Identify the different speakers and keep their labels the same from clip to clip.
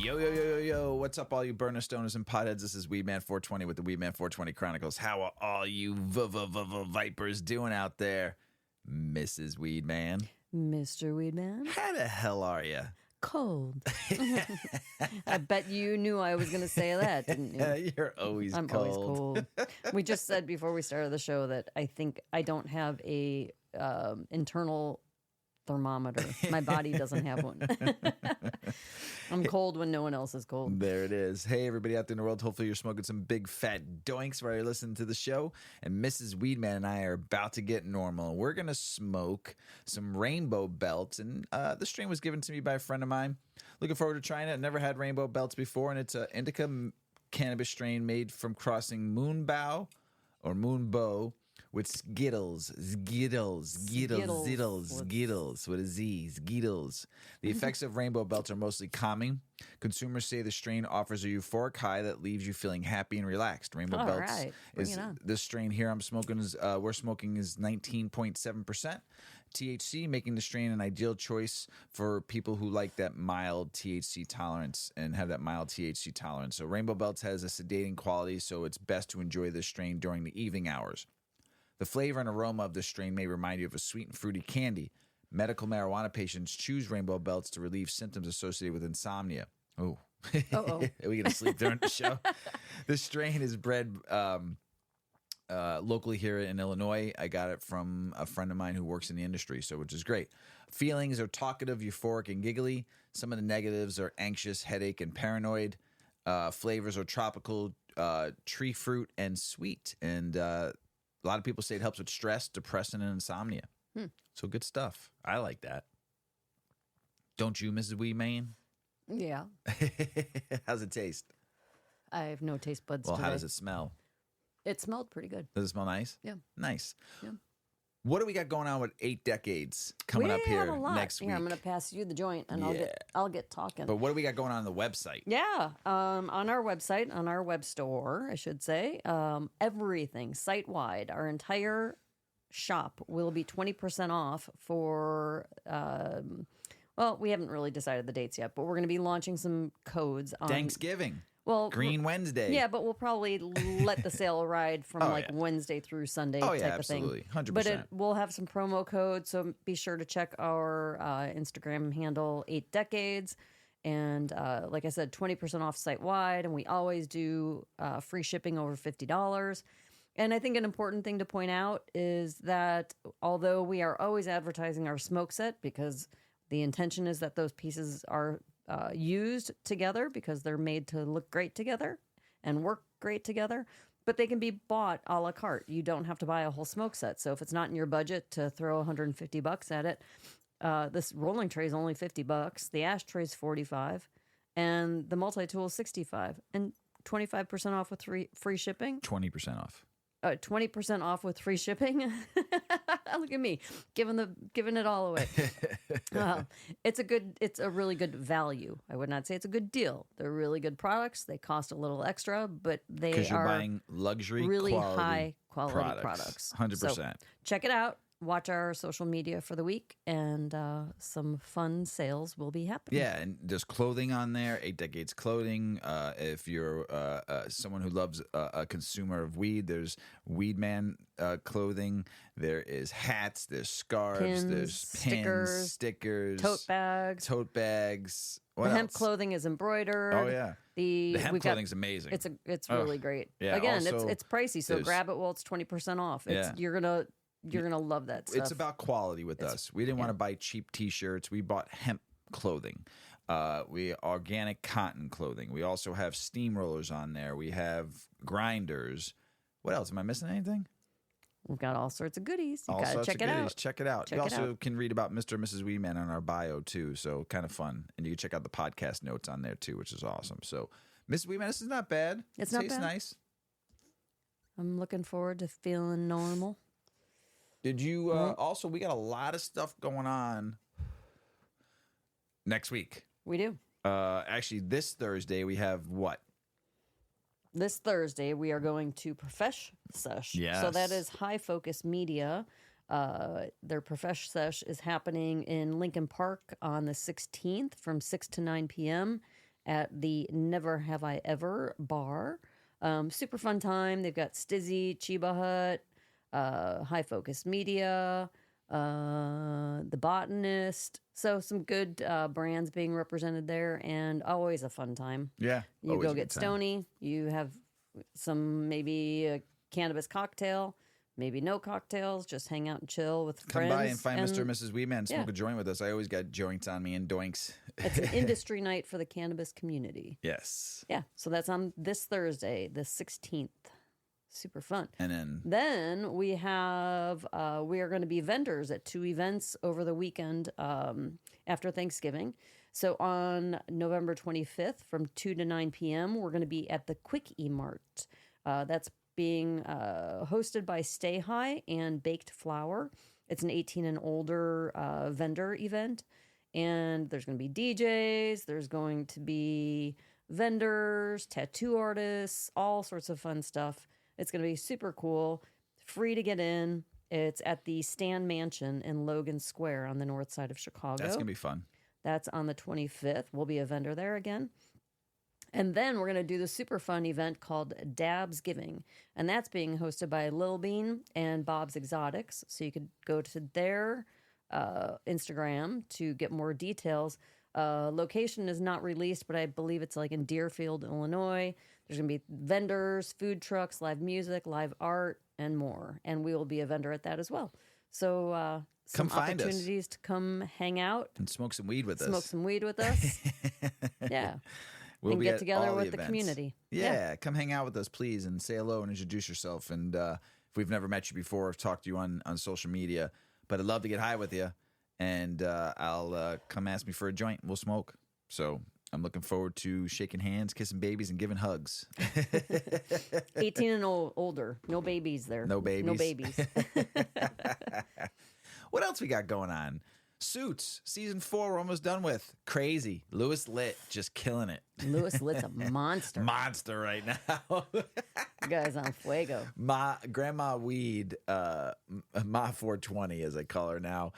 Speaker 1: Yo, yo, yo, yo, yo. What's up, all you burner stoners and potheads? This is Weedman 420 with the Weedman 420 Chronicles. How are all you vipers doing out there? Mrs. Weedman.
Speaker 2: Mr. Weedman.
Speaker 1: How the hell are you?
Speaker 2: Cold. I bet you knew I was going to say that, didn't you?
Speaker 1: You're always
Speaker 2: I'm
Speaker 1: cold.
Speaker 2: always cold. We just said before we started the show that I think I don't have a internal thermometer. My body doesn't have one. I'm cold when no one else is cold.
Speaker 1: There it is. Hey, everybody out there in the world. Hopefully you're smoking some big fat doinks while you're listening to the show. And Mrs. Weedman and I are about to get normal. We're going to smoke some rainbow belts. And the strain was given to me by a friend of mine. Looking forward to trying it. I've never had rainbow belts before. And it's an indica cannabis strain made from crossing moonbow with Skittles with a Z, Skittles. The effects of rainbow belts are mostly calming. Consumers say the strain offers a euphoric high that leaves you feeling happy and relaxed. Rainbow
Speaker 2: All
Speaker 1: belts
Speaker 2: right.
Speaker 1: is this strain here we're smoking is 19.7% THC, making the strain an ideal choice for people who like that mild THC tolerance and have that mild THC tolerance. So rainbow belts has a sedating quality, so it's best to enjoy this strain during the evening hours. The flavor and aroma of this strain may remind you of a sweet and fruity candy. Medical marijuana patients choose rainbow belts to relieve symptoms associated with insomnia. Oh, are we going to sleep during the show? This strain is bred locally here in Illinois. I got it from a friend of mine who works in the industry, which is great. Feelings are talkative, euphoric, and giggly. Some of the negatives are anxious, headache, and paranoid. Flavors are tropical, tree fruit, and sweet. And a lot of people say it helps with stress, depression, and insomnia. So good stuff. I like that. Don't you, Mrs. Weedman?
Speaker 2: Yeah.
Speaker 1: How's it taste?
Speaker 2: I have no taste buds
Speaker 1: Well,
Speaker 2: today.
Speaker 1: how does it smell?
Speaker 2: It smelled pretty good.
Speaker 1: Does it smell nice?
Speaker 2: Yeah.
Speaker 1: Nice.
Speaker 2: Yeah.
Speaker 1: What do we got going on with 8 decades coming up
Speaker 2: We have
Speaker 1: here
Speaker 2: a lot.
Speaker 1: next week?
Speaker 2: Here, I'm going to pass you the joint, and I'll get talking.
Speaker 1: But what do we got going on the website?
Speaker 2: Yeah, on our website, on our web store, I should say, everything site-wide, our entire shop will be 20% off for, well, we haven't really decided the dates yet, but we're going to be launching some codes on
Speaker 1: Thanksgiving.
Speaker 2: Well,
Speaker 1: Green Wednesday.
Speaker 2: Yeah, but we'll probably let the sale ride from Wednesday through Sunday type of thing.
Speaker 1: Absolutely. 100%.
Speaker 2: But we'll have some promo codes, so be sure to check our Instagram handle, 8 Decades. And like I said, 20% off site-wide, and we always do free shipping over $50. And I think an important thing to point out is that although we are always advertising our smoke set, because the intention is that those pieces are used together because they're made to look great together and work great together, but they can be bought a la carte. You don't have to buy a whole smoke set. So if it's not in your budget to throw $150 at it, this rolling tray is only $50. The ashtray is $45, and the multi-tool is $65, and 25% off with free shipping.
Speaker 1: 20% off.
Speaker 2: 20% off with free shipping. Look at me giving it all away. It's a really good value. I would not say it's a good deal. They're really good products. They cost a little extra, but they are
Speaker 1: because you're buying luxury,
Speaker 2: really high quality products.
Speaker 1: 100%.
Speaker 2: So check it out. Watch our social media for the week, and some fun sales will be happening.
Speaker 1: Yeah, and there's clothing on there, 8 Decades clothing. If you're someone who loves a consumer of weed, there's Weedman clothing. There is hats, there's scarves, there's pins, stickers,
Speaker 2: tote bags.
Speaker 1: What
Speaker 2: the
Speaker 1: else?
Speaker 2: hemp clothing is embroidered.
Speaker 1: Oh, yeah.
Speaker 2: The
Speaker 1: hemp clothing's amazing.
Speaker 2: It's really great.
Speaker 1: Yeah,
Speaker 2: Again,
Speaker 1: also,
Speaker 2: it's pricey, so grab it while it's 20% off. You're gonna love that stuff.
Speaker 1: It's about quality with us. We didn't want to buy cheap T-shirts. We bought hemp clothing. We organic cotton clothing. We also have steamrollers on there. We have grinders. What else? Am I missing anything?
Speaker 2: We've got all sorts of goodies. You gotta check it out.
Speaker 1: Check it out. You also can read about Mr. and Mrs. Weedman on our bio too. So kind of fun. And you can check out the podcast notes on there too, which is awesome. So Mrs. Weedman, this is not bad.
Speaker 2: It's not
Speaker 1: tastes
Speaker 2: bad.
Speaker 1: Nice.
Speaker 2: I'm looking forward to feeling normal.
Speaker 1: Did you also? We got a lot of stuff going on next week.
Speaker 2: We do.
Speaker 1: Actually, this Thursday we have what?
Speaker 2: This Thursday we are going to Profesh Sesh.
Speaker 1: Yes.
Speaker 2: So that is High Focus Media. Their Profesh Sesh is happening in Lincoln Park on the 16th from 6 to 9 p.m. at the Never Have I Ever bar. Super fun time. They've got Stizzy, Chiba Hut, High Focus Media, The Botanist. So some good brands being represented there, and always a fun time.
Speaker 1: Yeah.
Speaker 2: You
Speaker 1: always
Speaker 2: go
Speaker 1: a
Speaker 2: get
Speaker 1: good time.
Speaker 2: stony. You have some maybe a cannabis cocktail, maybe no cocktails. Just hang out and chill with
Speaker 1: Come
Speaker 2: friends.
Speaker 1: by and find Mr. and Mrs. Weedman. Smoke
Speaker 2: yeah.
Speaker 1: a joint with us. I always got joints on me and doinks.
Speaker 2: It's an industry night for the cannabis community.
Speaker 1: Yes.
Speaker 2: Yeah, so that's on this Thursday, the 16th. Super fun.
Speaker 1: And
Speaker 2: Then we have, we are going to be vendors at 2 events over the weekend after Thanksgiving. So on November 25th from 2 to 9 p.m., we're going to be at the Quick E-Mart. That's being hosted by Stay High and Baked Flour. It's an 18 and older vendor event. And there's going to be DJs, there's going to be vendors, tattoo artists, all sorts of fun stuff. It's going to be super cool, free to get in. It's at the Stan Mansion in Logan Square on the north side of Chicago.
Speaker 1: that's going to be fun.
Speaker 2: That's on the 25th. We'll be a vendor there again. And then we're going to do the super fun event called Dabs Giving. And that's being hosted by Lil Bean and Bob's Exotics. So you could go to their Instagram to get more details. Location is not released, but I believe it's like in Deerfield, Illinois. There's going to be vendors, food trucks, live music, live art, and more. And we will be a vendor at that as well. So some
Speaker 1: Come find us.
Speaker 2: opportunities to come hang out.
Speaker 1: And smoke some weed with us.
Speaker 2: Smoke some weed with us. Yeah.
Speaker 1: We'll
Speaker 2: and
Speaker 1: be
Speaker 2: get
Speaker 1: at
Speaker 2: together
Speaker 1: all
Speaker 2: with the
Speaker 1: events.
Speaker 2: community.
Speaker 1: Yeah, come hang out with us, please, and say hello and introduce yourself. And if we've never met you before, I've talked to you on social media, but I'd love to get high with you. And I'll come ask me for a joint and we'll smoke. So I'm looking forward to shaking hands, kissing babies, and giving hugs.
Speaker 2: 18 and older. No babies there.
Speaker 1: No babies.
Speaker 2: No babies.
Speaker 1: What else we got going on? Suits, season 4, we're almost done with. Crazy. Lewis Litt, just killing it.
Speaker 2: Lewis Litt's a monster.
Speaker 1: Monster right now.
Speaker 2: The guy's on fuego.
Speaker 1: Grandma Weed, Ma 420, as I call her now.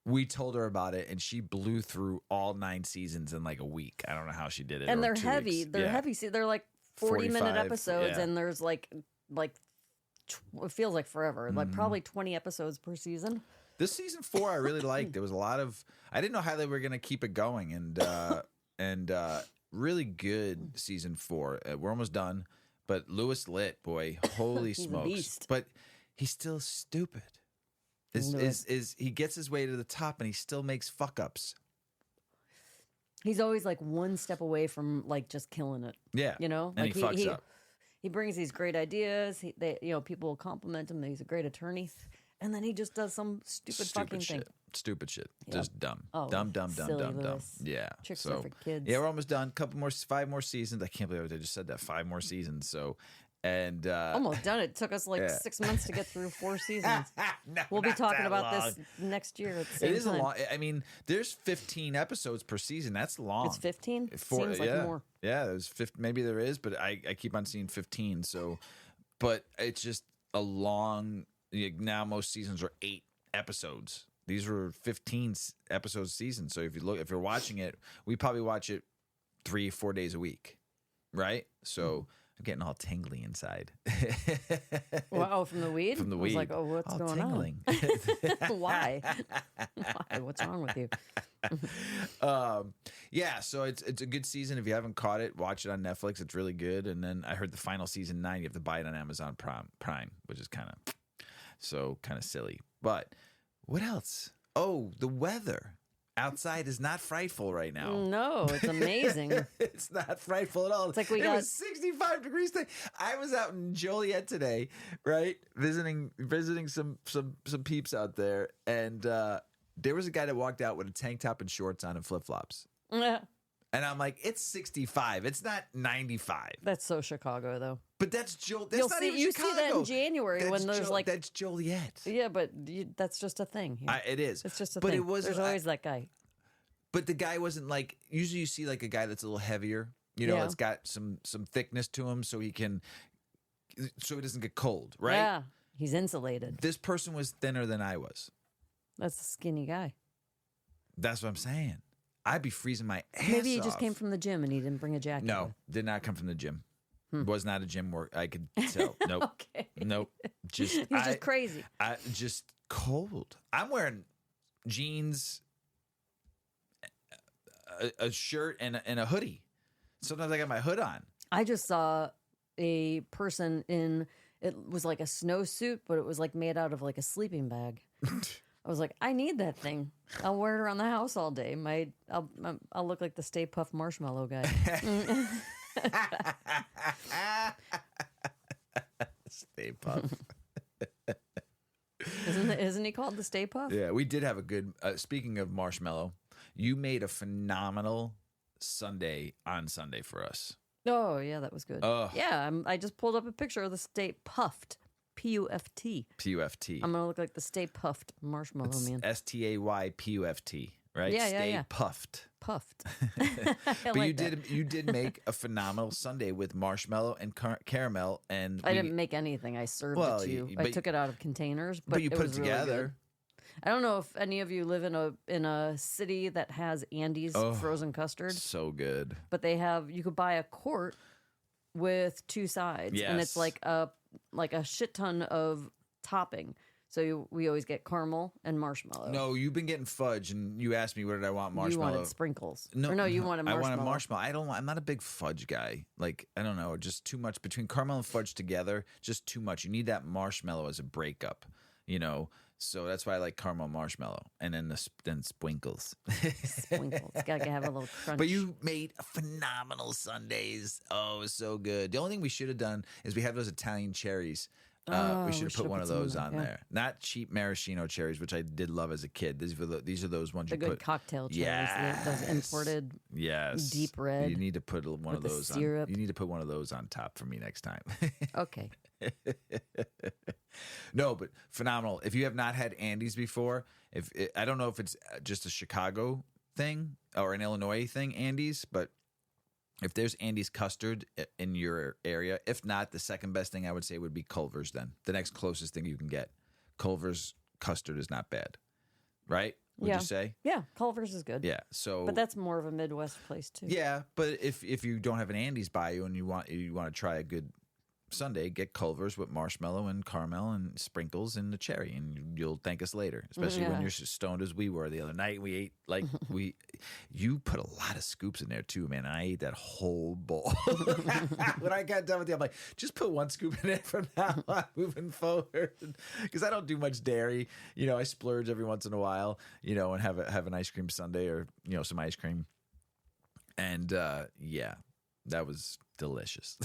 Speaker 1: We told her about it, and she blew through all 9 seasons in like a week. I don't know how she did it.
Speaker 2: And
Speaker 1: or
Speaker 2: they're
Speaker 1: 2
Speaker 2: heavy.
Speaker 1: weeks.
Speaker 2: They're
Speaker 1: Yeah.
Speaker 2: heavy. See, they're like 40-minute
Speaker 1: 45,
Speaker 2: episodes,
Speaker 1: yeah.
Speaker 2: and there's like it feels like forever. Like probably 20 episodes per season.
Speaker 1: This season 4 I really liked. There was a lot of I didn't know how they were going to keep it going, and really good season 4. We're almost done, but Lewis Litt, boy, holy
Speaker 2: He's a
Speaker 1: smokes!
Speaker 2: beast.
Speaker 1: But he's still stupid. Is he gets his way to the top and he still makes fuck ups?
Speaker 2: He's always like one step away from like just killing it.
Speaker 1: Yeah,
Speaker 2: You know,
Speaker 1: and
Speaker 2: like
Speaker 1: he fucks up.
Speaker 2: He brings these great ideas. People will compliment him that he's a great attorney, and then he just does some stupid fucking
Speaker 1: shit.
Speaker 2: thing.
Speaker 1: Stupid shit.
Speaker 2: Yep.
Speaker 1: Just dumb.
Speaker 2: Oh,
Speaker 1: Dumb.
Speaker 2: silly
Speaker 1: Dumb.
Speaker 2: Lewis.
Speaker 1: Yeah.
Speaker 2: Tricks
Speaker 1: so
Speaker 2: are for kids.
Speaker 1: yeah, we're almost done. 5 more seasons. I can't believe I just said that. 5 more seasons. So and
Speaker 2: Almost done. It took us like
Speaker 1: yeah.
Speaker 2: 6 months to get through 4 seasons.
Speaker 1: No,
Speaker 2: We'll be
Speaker 1: not
Speaker 2: talking
Speaker 1: that
Speaker 2: about
Speaker 1: long.
Speaker 2: this next year at the same
Speaker 1: It is
Speaker 2: time.
Speaker 1: a long. I mean, there's 15 episodes per season. That's long.
Speaker 2: It's 15? Seems
Speaker 1: Yeah.
Speaker 2: like more.
Speaker 1: Yeah, there's 15. Maybe there is, but I keep on seeing 15. So, but it's just a long. Now most seasons are 8 episodes. These were 15 episodes season. So if you're watching it, we probably watch it 3-4 days a week, right? So I'm getting all tingly inside.
Speaker 2: Well, from the weed?
Speaker 1: From the
Speaker 2: I was
Speaker 1: weed.
Speaker 2: like, oh, what's
Speaker 1: all
Speaker 2: going
Speaker 1: tingling.
Speaker 2: on? Why? Why? What's wrong with you?
Speaker 1: Yeah, so it's a good season. If you haven't caught it, watch it on Netflix. It's really good. And then I heard the final season 9, you have to buy it on Amazon Prime, which is kind of silly. But what else? Oh, the weather outside is not frightful right now.
Speaker 2: No, it's amazing.
Speaker 1: It's not frightful at all.
Speaker 2: It's like we
Speaker 1: it
Speaker 2: got-
Speaker 1: was 65 degrees today. I was out in Joliet today, right? Visiting some peeps out there, and there was a guy that walked out with a tank top and shorts on and flip-flops.
Speaker 2: Yeah.
Speaker 1: And I'm like, it's 65. It's not 95.
Speaker 2: That's so Chicago, though.
Speaker 1: But that's Joliet.
Speaker 2: You
Speaker 1: That's not
Speaker 2: see
Speaker 1: even
Speaker 2: that in
Speaker 1: Chicago.
Speaker 2: January when there's like,
Speaker 1: that's Joliet.
Speaker 2: yeah, but that's just a thing. Here.
Speaker 1: It is.
Speaker 2: It's just a
Speaker 1: but
Speaker 2: thing.
Speaker 1: It wasn't,
Speaker 2: There's always that guy.
Speaker 1: But the guy wasn't like. Usually, you see like a guy that's a little heavier. You know,
Speaker 2: Yeah.
Speaker 1: it's got some thickness to him, so he doesn't get cold, right?
Speaker 2: Yeah, he's insulated.
Speaker 1: This person was thinner than I was.
Speaker 2: That's a skinny guy.
Speaker 1: That's what I'm saying. I'd be freezing my ass
Speaker 2: Maybe he
Speaker 1: off.
Speaker 2: just came from the gym and he didn't bring a jacket.
Speaker 1: No, did not come from the gym. Was not a gym work. I could tell. Nope.
Speaker 2: Okay.
Speaker 1: Nope. Just
Speaker 2: He's just crazy.
Speaker 1: I just cold. I'm wearing jeans, a shirt, and a hoodie. Sometimes I got my hood on.
Speaker 2: I just saw a person in, it was like a snowsuit, but it was like made out of like a sleeping bag. I was like, I need that thing. I'll wear it around the house all day. I'll look like the Stay Puft Marshmallow guy.
Speaker 1: Stay Puft.
Speaker 2: Isn't he called the Stay Puft?
Speaker 1: Yeah, we did have a good. Speaking of marshmallow, you made a phenomenal sundae on Sunday for us.
Speaker 2: Oh yeah, that was good.
Speaker 1: Ugh.
Speaker 2: Yeah, I just pulled up a picture of the Stay Puft, Puft.
Speaker 1: Puft.
Speaker 2: I'm gonna look like the Stay Puft Marshmallow Man.
Speaker 1: STAYPUFT, right?
Speaker 2: Yeah,
Speaker 1: Stay
Speaker 2: yeah.
Speaker 1: puffed.
Speaker 2: Puffed.
Speaker 1: But you did make a phenomenal sundae with marshmallow and caramel, and
Speaker 2: I didn't make anything. I served it to you. I took it out of containers,
Speaker 1: but you put
Speaker 2: was
Speaker 1: it
Speaker 2: really
Speaker 1: together.
Speaker 2: good. I don't know if any of you live in a city that has Andes frozen custard,
Speaker 1: So good.
Speaker 2: but you could buy a quart with two sides, and it's
Speaker 1: Yes.
Speaker 2: like a shit ton of topping. So we always get caramel and marshmallow.
Speaker 1: No, you've been getting fudge, and you asked me what did I want marshmallow.
Speaker 2: You wanted sprinkles.
Speaker 1: No,
Speaker 2: Or no, you wanted marshmallow.
Speaker 1: I wanted marshmallow. I'm not a big fudge guy. Like, I don't know, just too much between caramel and fudge together. Just too much. You need that marshmallow as a breakup, you know. So that's why I like caramel marshmallow, and then sprinkles.
Speaker 2: Sprinkles. Gotta have a little crunch.
Speaker 1: But you made phenomenal sundaes. Oh, it was so good. The only thing we should have done is we have those Italian cherries. We should have put one of those on there. Not cheap maraschino cherries, which I did love as a kid. These are those ones
Speaker 2: the
Speaker 1: you
Speaker 2: good
Speaker 1: put.
Speaker 2: cocktail cherries,
Speaker 1: Yes.
Speaker 2: those imported.
Speaker 1: Yes.
Speaker 2: Deep red
Speaker 1: You need to put one of
Speaker 2: with the
Speaker 1: those
Speaker 2: syrup.
Speaker 1: on. You need to put one of those on top for me next time.
Speaker 2: Okay.
Speaker 1: No, but phenomenal. If you have not had Andes before, I don't know if it's just a Chicago thing or an Illinois thing, Andes, but if there's Andes custard in your area, if not, the second best thing I would say would be Culver's then. The next closest thing you can get. Culver's custard is not bad. Right? Would you say?
Speaker 2: Yeah, Culver's is good.
Speaker 1: Yeah. So
Speaker 2: But that's more of a Midwest place too.
Speaker 1: yeah, but if you don't have an Andes by you and you want to try a good sundae, get Culver's with marshmallow and caramel and sprinkles and the cherry, and you'll thank us later. Especially when you're stoned as we were the other night. We ate you put a lot of scoops in there too, man. And I ate that whole bowl. When I got done with you, I'm like, just put one scoop in there from now on, moving forward, because I don't do much dairy. You know, I splurge every once in a while. You know, and have an ice cream sundae or some ice cream, and yeah, that was delicious.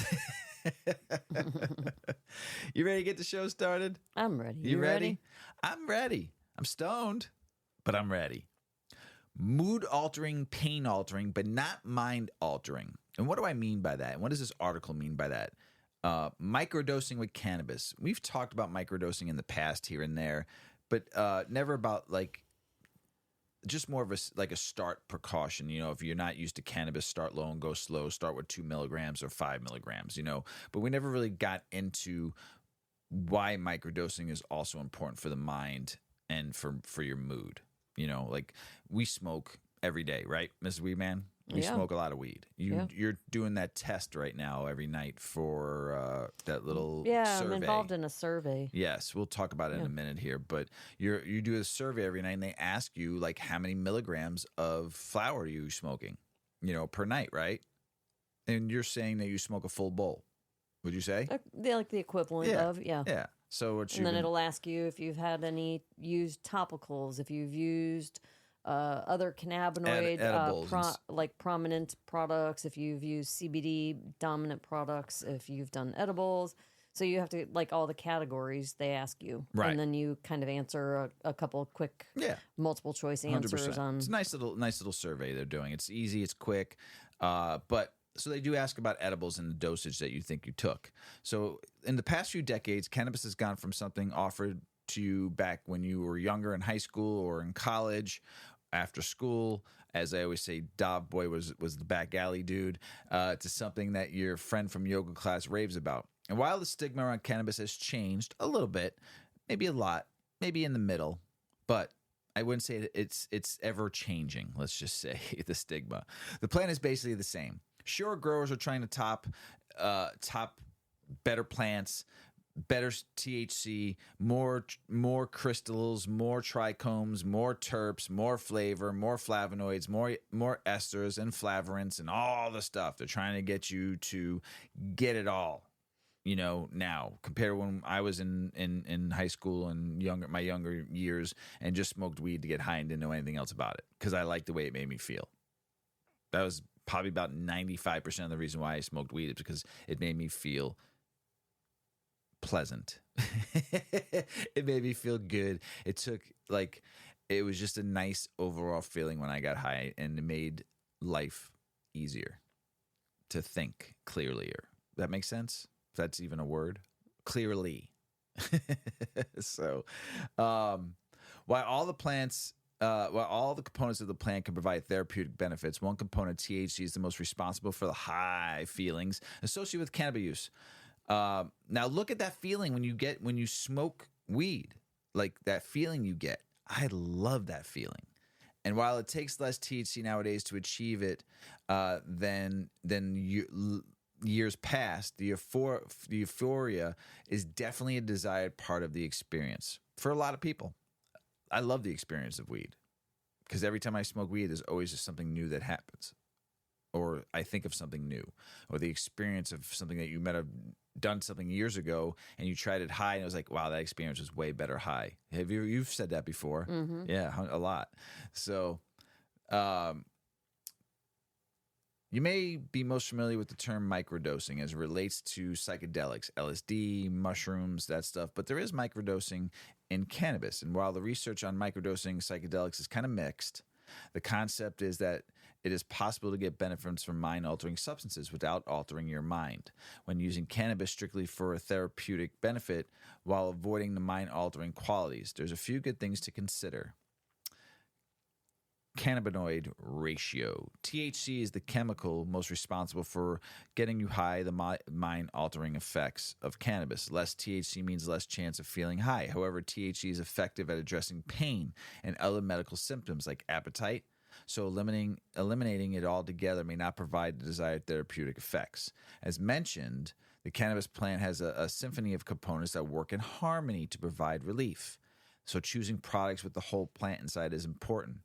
Speaker 1: You ready to get the show started?
Speaker 2: I'm ready.
Speaker 1: You ready? I'm ready. I'm stoned, but I'm ready. Mood altering, pain altering, but not mind altering. And what do I mean by that? And what does this article mean by that? Microdosing with cannabis. We've talked about microdosing in the past here and there, but never about just more of a start precaution. You know, if you're not used to cannabis, start low and go slow. Start with 2 milligrams or 5 milligrams, But we never really got into why microdosing is also important for the mind and for your mood. Like we smoke every day, right, Mrs. Weedman? We smoke a lot of weed. You're doing that test right now every night for that little survey.
Speaker 2: I'm involved in a survey.
Speaker 1: Yes, we'll talk about it in a minute here. But you do a survey every night, and they ask you like how many milligrams of flower are you smoking, per night, right? And you're saying that you smoke a full bowl. Would you say?
Speaker 2: They're like the equivalent of
Speaker 1: Yeah. So
Speaker 2: and then it'll ask you if you've had any used topicals, if you've used other cannabinoid like prominent products, if you've used CBD dominant products, if you've done edibles. So you have to, like, all the categories they ask you,
Speaker 1: right? And
Speaker 2: then you kind of answer a couple quick multiple choice answers
Speaker 1: 100%.
Speaker 2: on.
Speaker 1: It's a nice little survey they're doing. It's easy, it's quick, but so they do ask about edibles and the dosage that you think you took. So in the past few decades, cannabis has gone from something offered to you back when you were younger in high school or in college, after school, as I always say, Dov Boy was the back alley dude, to something that your friend from yoga class raves about. And while the stigma around cannabis has changed a little bit, maybe a lot, maybe in the middle, but I wouldn't say it's ever changing. Let's just say the stigma. The plant is basically the same. Sure, growers are trying to top better plants, better THC, more crystals, more trichomes, more terps, more flavor, more flavonoids, more esters and flavorants and all the stuff. They're trying to get you to get it all. Now compared to when I was in high school and my younger years and just smoked weed to get high and didn't know anything else about it because I liked the way it made me feel. That was probably about 95% of the reason why I smoked weed is because it made me feel pleasant. It made me feel good. It was just a nice overall feeling when I got high, and it made life easier to think clearlier. That makes sense? If that's even a word. Clearly. So, while all the components of the plant can provide therapeutic benefits, one component, THC, is the most responsible for the high feelings associated with cannabis use. Now look at that feeling when you smoke weed, like that feeling you get. I love that feeling. And while it takes less THC nowadays to achieve it than years past, the euphoria is definitely a desired part of the experience for a lot of people. I love the experience of weed because every time I smoke weed, there's always just something new that happens, or I think of something new, or the experience of something that you might have done something years ago and you tried it high and it was like, wow, that experience was way better high. You've said that before? Mm-hmm. Yeah, a lot. So, you may be most familiar with the term microdosing as it relates to psychedelics, LSD, mushrooms, that stuff, but there is microdosing in cannabis. And while the research on microdosing psychedelics is kind of mixed, the concept is that it is possible to get benefits from mind-altering substances without altering your mind when using cannabis strictly for a therapeutic benefit while avoiding the mind-altering qualities. There's a few good things to consider. Cannabinoid ratio. THC is the chemical most responsible for getting you high, the mind-altering effects of cannabis. Less THC means less chance of feeling high. However, THC is effective at addressing pain and other medical symptoms like appetite, so eliminating it altogether may not provide the desired therapeutic effects. As mentioned, the cannabis plant has a symphony of components that work in harmony to provide relief. So choosing products with the whole plant inside is important.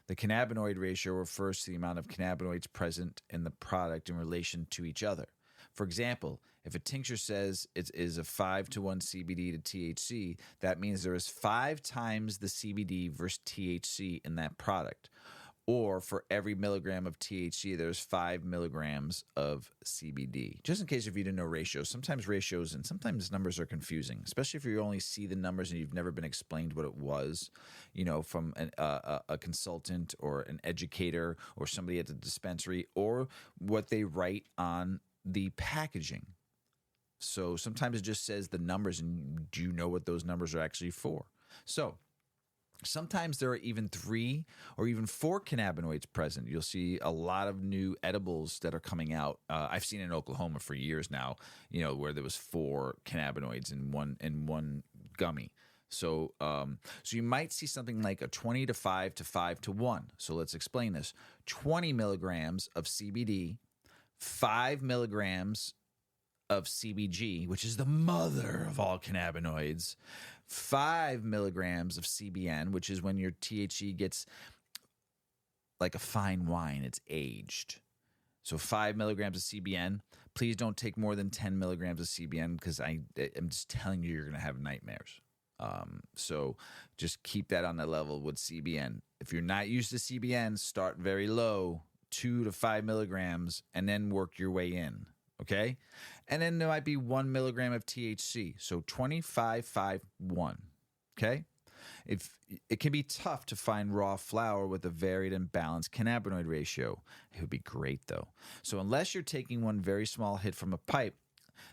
Speaker 1: The cannabinoid ratio refers to the amount of cannabinoids present in the product in relation to each other. For example, if a tincture says it is a 5-to-1 CBD to THC, that means there is 5 times the CBD versus THC in that product. Or for every milligram of THC, there's 5 milligrams of CBD. Just in case if you didn't know ratios, sometimes numbers are confusing, especially if you only see the numbers and you've never been explained what it was, from a consultant or an educator or somebody at the dispensary, or what they write on the packaging. So sometimes it just says the numbers, and do you know what those numbers are actually for? So sometimes there are even 3 or even 4 cannabinoids present. You'll see a lot of new edibles that are coming out. I've seen in Oklahoma for years now, where there was 4 cannabinoids in one gummy. So you might see something like a 20 to 5 to 5 to 1. So let's explain this. 20 milligrams of CBD, 5 milligrams of CBG, which is the mother of all cannabinoids, 5 milligrams of CBN, which is when your THC gets like a fine wine, it's aged. So 5 milligrams of CBN. Please don't take more than 10 milligrams of CBN because I'm just telling you're going to have nightmares. So just keep that on that level with CBN. If you're not used to CBN, start very low, 2 to 5 milligrams, and then work your way in. Okay? And then there might be 1 milligram of THC. So 25, 5, 1. Okay? If it can be tough to find raw flower with a varied and balanced cannabinoid ratio. It would be great, though. So unless you're taking one very small hit from a pipe,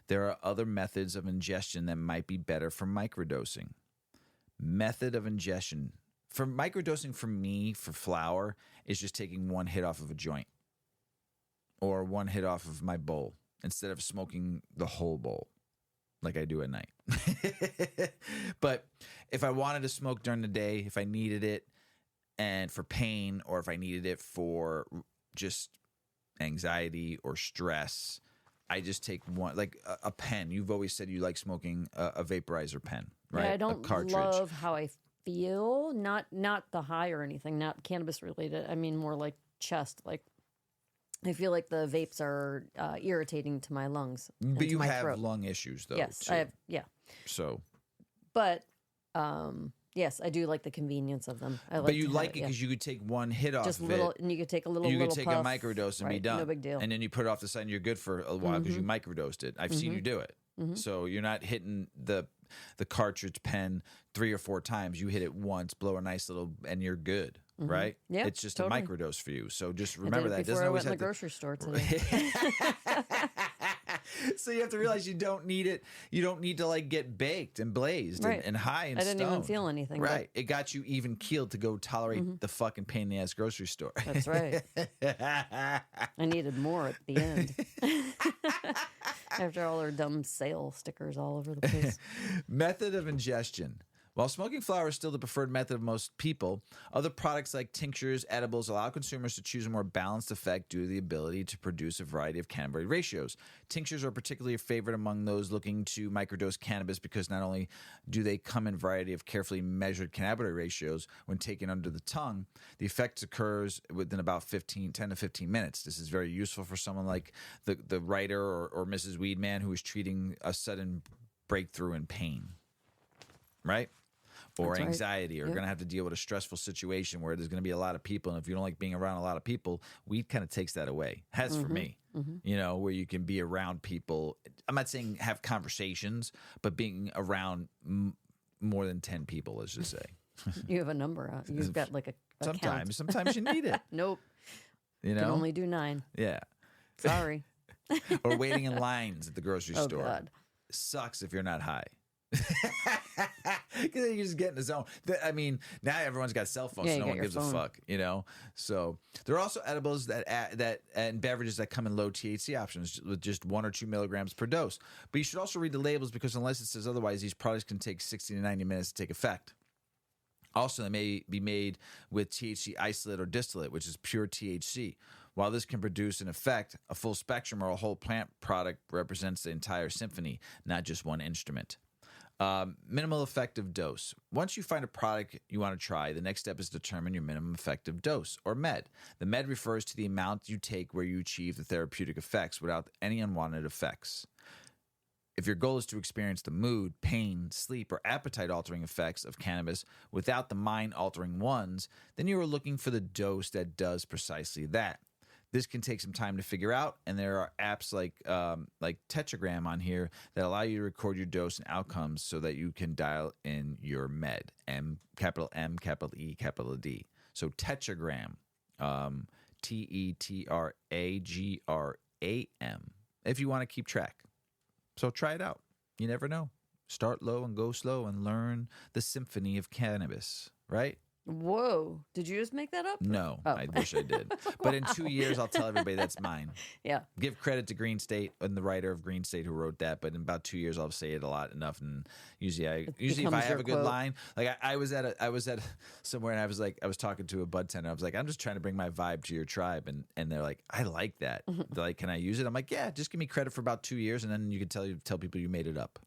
Speaker 1: there are other methods of ingestion that might be better for microdosing. Method of ingestion. For microdosing, for me, for flower, is just taking 1 hit off of a joint or 1 hit off of my bowl, instead of smoking the whole bowl like I do at night. But if I wanted to smoke during the day, if I needed it, and for pain, or if I needed it for just anxiety or stress, I just take one, like a pen. You've always said you like smoking a vaporizer pen, right?
Speaker 2: Yeah, I
Speaker 1: a
Speaker 2: don't
Speaker 1: cartridge.
Speaker 2: love how I feel. Not the high or anything. Not cannabis related. I mean more like chest. Like I feel like the vapes are irritating to my lungs.
Speaker 1: But
Speaker 2: and
Speaker 1: you
Speaker 2: to my
Speaker 1: have
Speaker 2: throat.
Speaker 1: lung issues, though.
Speaker 2: Yes,
Speaker 1: too.
Speaker 2: I have. Yeah,
Speaker 1: So,
Speaker 2: but yes, I do like the convenience of them. I like
Speaker 1: but you
Speaker 2: to have
Speaker 1: like it
Speaker 2: yeah.
Speaker 1: because you could take one hit off
Speaker 2: Just
Speaker 1: of
Speaker 2: little,
Speaker 1: it.
Speaker 2: and you could take a little.
Speaker 1: You could
Speaker 2: little
Speaker 1: take
Speaker 2: puff,
Speaker 1: a microdose and be
Speaker 2: right,
Speaker 1: done.
Speaker 2: No big deal.
Speaker 1: And then you put it off the side and you're good for a while because you microdosed it. I've seen you do it. So you're not hitting the cartridge pen 3 or 4 times. You hit it once, blow a nice little, and you're good, right?
Speaker 2: Yeah,
Speaker 1: it's just
Speaker 2: totally.
Speaker 1: a microdose for you. So just
Speaker 2: I
Speaker 1: remember
Speaker 2: did it
Speaker 1: that. It
Speaker 2: before
Speaker 1: doesn't
Speaker 2: I
Speaker 1: always
Speaker 2: went in the
Speaker 1: have
Speaker 2: grocery store today.
Speaker 1: So you have to realize you don't need it. You don't need to like get baked and blazed
Speaker 2: Right.
Speaker 1: and high and
Speaker 2: I didn't even
Speaker 1: stoned.
Speaker 2: feel anything. but
Speaker 1: Right. It got you even keeled to go tolerate the fucking pain in the ass grocery store.
Speaker 2: That's right. I needed more at the end. After all their dumb sale stickers all over the place.
Speaker 1: Method of ingestion. While smoking flower is still the preferred method of most people, other products like tinctures, edibles allow consumers to choose a more balanced effect due to the ability to produce a variety of cannabinoid ratios. Tinctures are particularly a favorite among those looking to microdose cannabis because not only do they come in a variety of carefully measured cannabinoid ratios when taken under the tongue, the effect occurs within about 10 to 15 minutes. This is very useful for someone like the writer or Mrs. Weedman who is treating a sudden breakthrough in pain, right? Or
Speaker 2: That's right.
Speaker 1: anxiety, or going to have to deal with a stressful situation where there's going to be a lot of people. And if you don't like being around a lot of people, weed kind of takes that away. Has for me, you know, where you can be around people. I'm not saying have conversations, but being around more than 10 people, let's just say.
Speaker 2: You have a number out. You've got like a count.
Speaker 1: Sometimes you need it.
Speaker 2: Nope.
Speaker 1: You
Speaker 2: Can
Speaker 1: know?
Speaker 2: only do 9.
Speaker 1: Yeah.
Speaker 2: Sorry.
Speaker 1: Or waiting in lines at the grocery
Speaker 2: Oh,
Speaker 1: store.
Speaker 2: God.
Speaker 1: Sucks if you're not high. Because you just get in the zone. I mean, now everyone's got cell phones,
Speaker 2: Yeah,
Speaker 1: so
Speaker 2: you
Speaker 1: no
Speaker 2: got
Speaker 1: one
Speaker 2: your
Speaker 1: gives a
Speaker 2: phone.
Speaker 1: fuck, you know. So there are also edibles that and beverages that come in low THC options with just 1 or 2 milligrams per dose. But you should also read the labels because unless it says otherwise, these products can take 60 to 90 minutes to take effect. Also, they may be made with THC isolate or distillate, which is pure THC. While this can produce an effect, a full spectrum or a whole plant product represents the entire symphony, not just one instrument. Minimal effective dose. Once you find a product you want to try, the next step is to determine your minimum effective dose, or MED. The MED refers to the amount you take where you achieve the therapeutic effects without any unwanted effects. If your goal is to experience the mood, pain, sleep, or appetite-altering effects of cannabis without the mind-altering ones, then you are looking for the dose that does precisely that. This can take some time to figure out, and there are apps like Tetragram on here that allow you to record your dose and outcomes so that you can dial in your med. Capital M, capital E, capital D. So Tetragram, Tetragram, if you want to keep track. So try it out. You never know. Start low and go slow and learn the symphony of cannabis, right?
Speaker 2: Whoa. Did you just make that up?
Speaker 1: No,
Speaker 2: Oh.
Speaker 1: I wish I did. But in 2 years, I'll tell everybody that's mine.
Speaker 2: Yeah.
Speaker 1: Give credit to Green State and the writer of Green State who wrote that. But in about 2 years, I'll say it a lot enough. And usually if I
Speaker 2: becomes
Speaker 1: have
Speaker 2: your
Speaker 1: a good
Speaker 2: quote.
Speaker 1: line, like I was at somewhere and I was talking to a bud tender. I was like, I'm just trying to bring my vibe to your tribe. And they're like, I like that. They're like, can I use it? I'm like, yeah, just give me credit for about 2 years. And then you can tell people you made it up.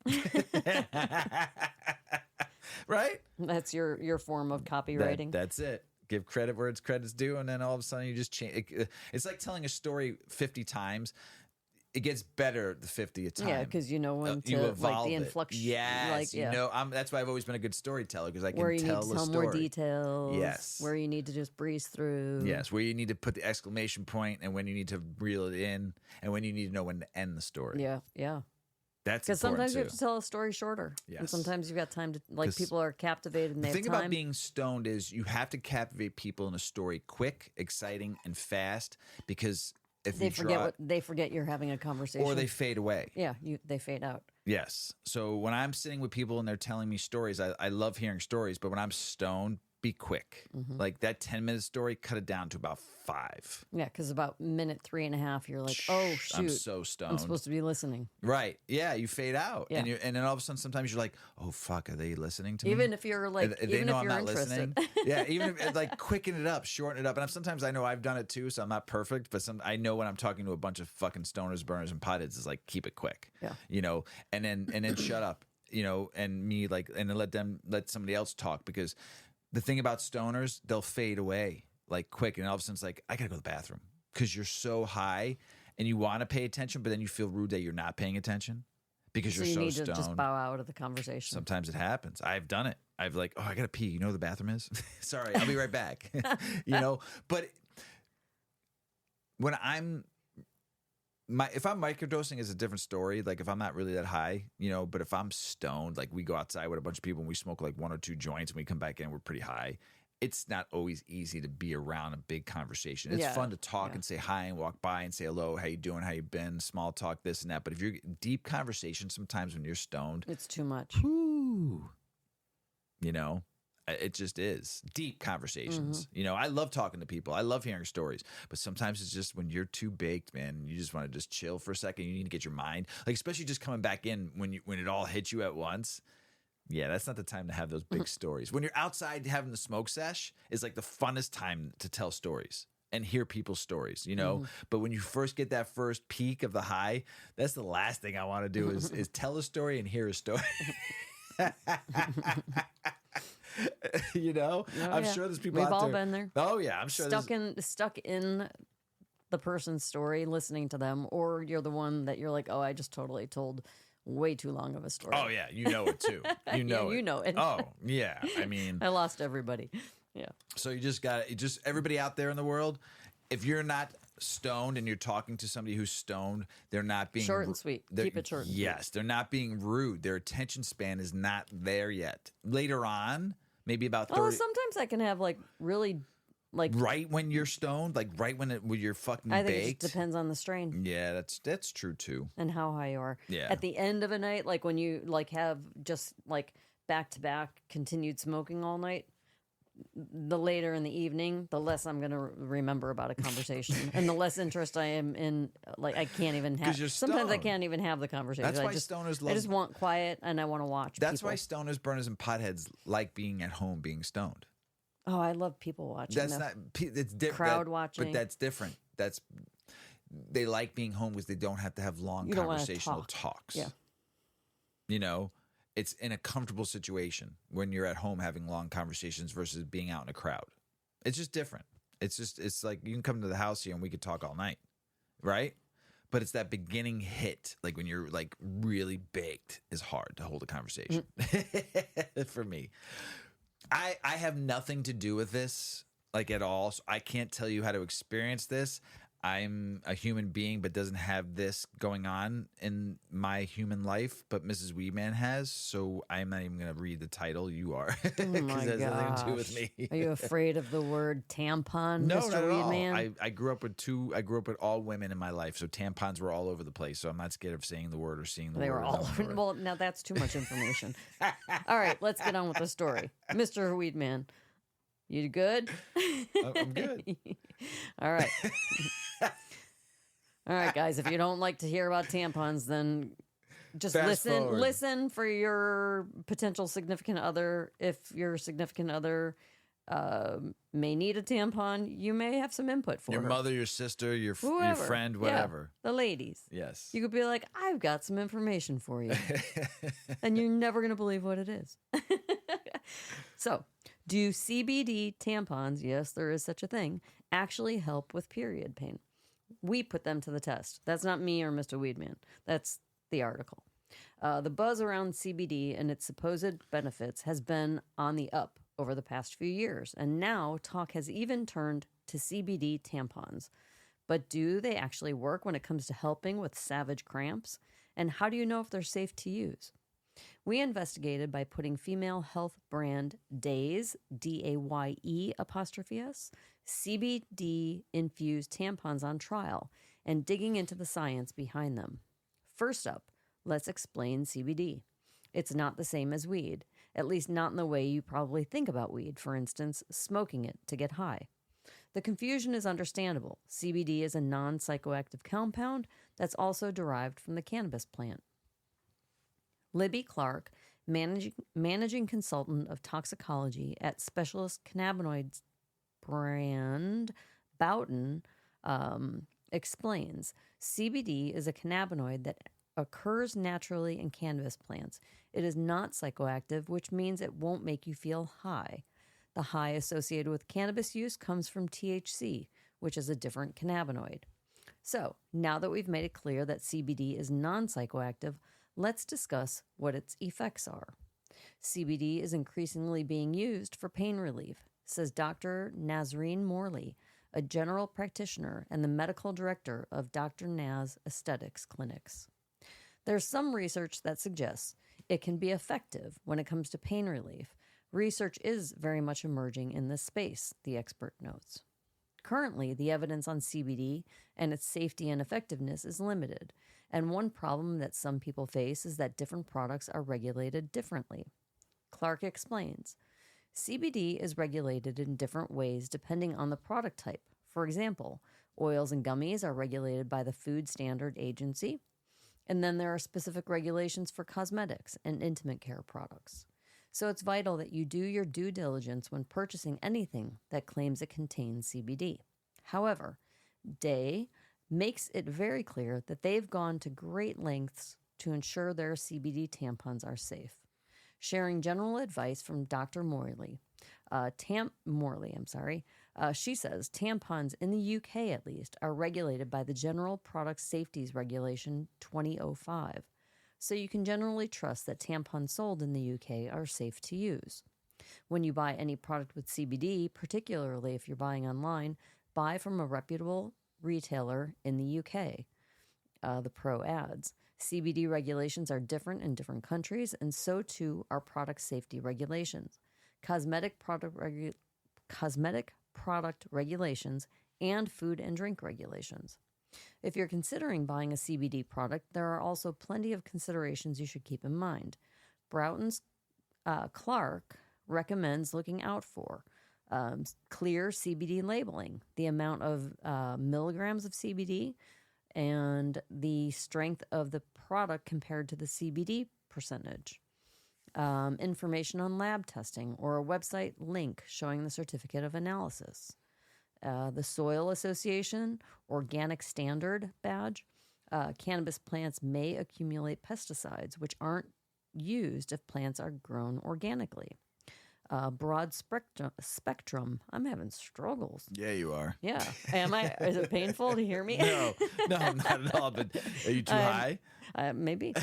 Speaker 1: Right?
Speaker 2: That's your form of copywriting.
Speaker 1: That's it. Give credit where it's credit's due, and then all of a sudden you just change. It's like telling a story 50 times. It gets better the 50th time.
Speaker 2: Yeah, because you know when to
Speaker 1: you
Speaker 2: like
Speaker 1: evolve
Speaker 2: the
Speaker 1: it.
Speaker 2: inflection.
Speaker 1: Yes,
Speaker 2: like, yeah.
Speaker 1: you know. That's why I've always been a good storyteller because I can
Speaker 2: Where you
Speaker 1: tell
Speaker 2: need to
Speaker 1: the
Speaker 2: tell
Speaker 1: story.
Speaker 2: more details.
Speaker 1: Yes.
Speaker 2: Where you need to just breeze through.
Speaker 1: Yes, where you need to put the exclamation point, and when you need to reel it in, and when you need to know when to end the story.
Speaker 2: Yeah, yeah.
Speaker 1: That's
Speaker 2: Because
Speaker 1: important
Speaker 2: sometimes
Speaker 1: too.
Speaker 2: you have to tell a story shorter. And
Speaker 1: Yes.
Speaker 2: sometimes you've got time to, like,
Speaker 1: 'Cause
Speaker 2: people are captivated and
Speaker 1: The
Speaker 2: they
Speaker 1: thing
Speaker 2: have time.
Speaker 1: about being stoned is you have to captivate people in a story quick, exciting, and fast because if
Speaker 2: they
Speaker 1: you
Speaker 2: forget
Speaker 1: draw,
Speaker 2: they forget you're having a conversation.
Speaker 1: or they fade away.
Speaker 2: yeah, they fade out.
Speaker 1: Yes. So when I'm sitting with people and they're telling me stories, I love hearing stories. But when I'm stoned, be quick. Like that 10-minute story, cut it down to about 5.
Speaker 2: Yeah, because about minute 3.5, you're like, oh shoot,
Speaker 1: I'm so stoned.
Speaker 2: I'm supposed to be listening.
Speaker 1: Right. Yeah, you fade out.
Speaker 2: Yeah.
Speaker 1: And then all of a sudden sometimes you're like, oh fuck, are they listening to me?
Speaker 2: Even if you're like,
Speaker 1: They
Speaker 2: even
Speaker 1: know
Speaker 2: if
Speaker 1: I'm
Speaker 2: you're
Speaker 1: not
Speaker 2: interested.
Speaker 1: listening. Yeah, even if like quicken it up, shorten it up. And sometimes I know I've done it too, so I'm not perfect, but I know when I'm talking to a bunch of fucking stoners, burners, and potheads, it's like keep it quick.
Speaker 2: Yeah.
Speaker 1: You know, and then shut up, you know, and me like and then let somebody else talk, because the thing about stoners, they'll fade away like quick, and all of a sudden it's like, I gotta go to the bathroom, because you're so high and you want to pay attention, but then you feel rude that you're not paying attention because
Speaker 2: So
Speaker 1: you're
Speaker 2: you
Speaker 1: so
Speaker 2: need
Speaker 1: stoned.
Speaker 2: to just bow out of the conversation.
Speaker 1: Sometimes it happens. I've done it. I've like, oh, I gotta pee. You know where the bathroom is? Sorry, I'll be right back. You know, but when if I'm microdosing, is a different story. Like if I'm not really that high, you know, but if I'm stoned, like we go outside with a bunch of people and we smoke like 1 or 2 joints and we come back in, we're pretty high. It's not always easy to be around a big conversation. It's fun to talk and say hi and walk by and say hello, how you doing, how you been, small talk, this and that. But if you're deep conversation, sometimes when you're stoned,
Speaker 2: It's too much.
Speaker 1: whew, you know, it just is deep conversations. You know, I love talking to people. I love hearing stories, but sometimes it's just when you're too baked, man, you just want to just chill for a second. You need to get your mind, like, especially just coming back in when it all hits you at once. Yeah, that's not the time to have those big stories. When you're outside having the smoke sesh, is like the funnest time to tell stories and hear people's stories, you know? But when you first get that first peak of the high, that's the last thing I want to do is tell a story and hear a story. You know?
Speaker 2: Oh,
Speaker 1: I'm
Speaker 2: yeah.
Speaker 1: sure there's people
Speaker 2: We've
Speaker 1: out
Speaker 2: all
Speaker 1: there.
Speaker 2: been there.
Speaker 1: Oh, yeah, I'm sure
Speaker 2: Stuck in the person's story, listening to them, or you're the one that you're like, oh, I just totally told way too long of a story.
Speaker 1: Oh, yeah, you know it too. You know
Speaker 2: Yeah,
Speaker 1: it.
Speaker 2: you know it.
Speaker 1: Oh, yeah. I mean,
Speaker 2: I lost everybody. Yeah.
Speaker 1: so you just got everybody out there in the world, if you're not stoned and you're talking to somebody who's stoned, they're not being
Speaker 2: Short and sweet. Keep it short and sweet.
Speaker 1: Yes, they're not being rude. Their attention span is not there yet. Later on, maybe about 30.
Speaker 2: Oh, sometimes I can have like really like.
Speaker 1: Right when you're stoned, like right when you're fucking
Speaker 2: I think it
Speaker 1: baked.
Speaker 2: just depends on the strain
Speaker 1: Yeah, that's true too.
Speaker 2: and how high you are.
Speaker 1: Yeah.
Speaker 2: At the end of a night, like when you like have just like back to back continued smoking all night, the later in the evening, the less I'm going to remember about a conversation, and the less interest I am in. Like I can't even have.
Speaker 1: 'Cause you're
Speaker 2: Sometimes I
Speaker 1: stoned.
Speaker 2: can't even have the conversation.
Speaker 1: That's why
Speaker 2: I just,
Speaker 1: stoners
Speaker 2: I
Speaker 1: love.
Speaker 2: just want quiet, and I want to watch.
Speaker 1: That's
Speaker 2: people.
Speaker 1: why stoners, burners, and potheads like being at home, being stoned.
Speaker 2: Oh, I love people watching.
Speaker 1: That's
Speaker 2: though.
Speaker 1: not. It's different.
Speaker 2: Crowd watching.
Speaker 1: but that's different. They like being home because they don't have to have long
Speaker 2: You don't wanna
Speaker 1: conversational
Speaker 2: talk.
Speaker 1: talks.
Speaker 2: Yeah.
Speaker 1: You know, it's in a comfortable situation when you're at home having long conversations versus being out in a crowd. It's just different. It's like you can come to the house here and we could talk all night, right? But it's that beginning hit, like when you're like really baked, is hard to hold a conversation for me. I have nothing to do with this, like at all. So I can't tell you how to experience this. I'm a human being, but doesn't have this going on in my human life. But Mrs. Weedman has, so I'm not even going to read the title. You are,
Speaker 2: Oh my
Speaker 1: because it has nothing to do with
Speaker 2: gosh.
Speaker 1: me.
Speaker 2: Are you afraid of the word tampon,
Speaker 1: No,
Speaker 2: Mr.
Speaker 1: not at all.
Speaker 2: Weedman?
Speaker 1: I grew up with two. I grew up with all women in my life, so tampons were all over the place. So I'm not scared of saying the word or seeing the word.
Speaker 2: They were
Speaker 1: or
Speaker 2: all
Speaker 1: knowing the word.
Speaker 2: well. Now that's too much information. All right, let's get on with the story, Mr. Weedman. You good?
Speaker 1: I'm good.
Speaker 2: All right. All right, guys. If you don't like to hear about tampons, then just
Speaker 1: Fast forward.
Speaker 2: listen for your potential significant other. If your significant other may need a tampon, you may have some input for
Speaker 1: Your
Speaker 2: her.
Speaker 1: mother, your sister, your
Speaker 2: Whoever.
Speaker 1: friend,
Speaker 2: Yeah,
Speaker 1: whatever.
Speaker 2: the ladies.
Speaker 1: Yes.
Speaker 2: You could be like, I've got some information for you. And you're never going to believe what it is. So, do CBD tampons, yes, there is such a thing, actually help with period pain? We put them to the test. That's not me or Mr. Weedman. That's the article. The buzz around CBD and its supposed benefits has been on the up over the past few years, and now talk has even turned to CBD tampons. But do they actually work when it comes to helping with savage cramps? And how do you know if they're safe to use? We investigated by putting female health brand Daye, DAYE', CBD infused tampons on trial and digging into the science behind them. First up, let's explain CBD. It's not the same as weed. at least not in the way you probably think about weed, for instance, smoking it to get high. The confusion is understandable. CBD is a non-psychoactive compound that's also derived from the cannabis plant. Libby Clark, managing consultant of toxicology at specialist cannabinoids brand Boughton, explains CBD is a cannabinoid that occurs naturally in cannabis plants. It is not psychoactive, which means it won't make you feel high. The high associated with cannabis use comes from THC, which is a different cannabinoid. So, now that we've made it clear that CBD is non-psychoactive, let's discuss what its effects are. CBD is increasingly being used for pain relief, says Dr. Nazreen Morley, a general practitioner and the medical director of Dr. Naz Aesthetics Clinics. There's some research that suggests it can be effective when it comes to pain relief. Research is very much emerging in this space, the expert notes. Currently, the evidence on CBD and its safety and effectiveness is limited, and one problem that some people face is that different products are regulated differently. Clark explains, CBD is regulated in different ways depending on the product type. For example, oils and gummies are regulated by the Food Standard Agency, and then there are specific regulations for cosmetics and intimate care products. So it's vital that you do your due diligence when purchasing anything that claims it contains CBD. However, Day makes it very clear that they've gone to great lengths to ensure their CBD tampons are safe. Sharing general advice from Dr. Morley, she says tampons in the UK at least are regulated by the General Product Safety Regulation 2005. So you can generally trust that tampons sold in the UK are safe to use. When you buy any product with CBD, particularly if you're buying online, buy from a reputable retailer in the UK. The Pro adds, CBD regulations are different in different countries, and so too are product safety regulations, cosmetic product regulations, and food and drink regulations. If you're considering buying a CBD product, there are also plenty of considerations you should keep in mind. Broughton's Clark recommends looking out for clear CBD labeling, the amount of milligrams of CBD, and the strength of the product compared to the CBD percentage. Information on lab testing or a website link showing the certificate of analysis. The Soil Association Organic Standard badge. Cannabis plants may accumulate pesticides, which aren't used if plants are grown organically. Broad spectrum. I'm having struggles.
Speaker 1: Yeah, you are.
Speaker 2: Yeah. Am I? Is it painful to hear me?
Speaker 1: No, not at all. But are you too high?
Speaker 2: Maybe.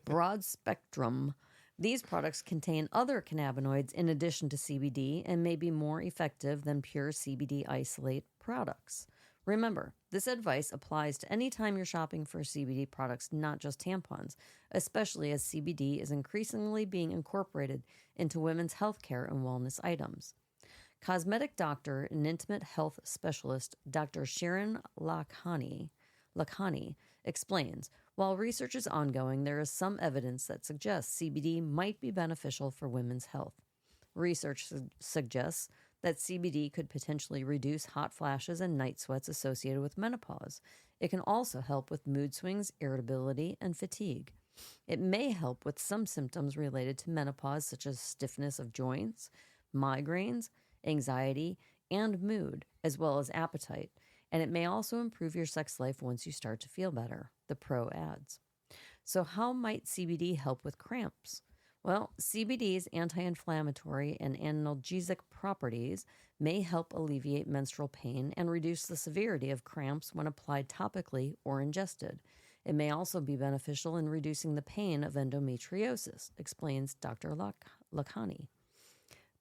Speaker 2: Broad spectrum. These products contain other cannabinoids in addition to CBD and may be more effective than pure CBD isolate products. Remember, this advice applies to any time you're shopping for CBD products, not just tampons, especially as CBD is increasingly being incorporated into women's healthcare and wellness items. Cosmetic doctor and intimate health specialist Dr. Sharon Lakhani explains, while research is ongoing, there is some evidence that suggests CBD might be beneficial for women's health. Research suggests that CBD could potentially reduce hot flashes and night sweats associated with menopause. It can also help with mood swings, irritability, and fatigue. It may help with some symptoms related to menopause, such as stiffness of joints, migraines, anxiety, and mood, as well as appetite. And it may also improve your sex life once you start to feel better, the Pro adds. So how might CBD help with cramps? Well, CBD's anti-inflammatory and analgesic properties may help alleviate menstrual pain and reduce the severity of cramps when applied topically or ingested. It may also be beneficial in reducing the pain of endometriosis, explains Dr. Lakhani.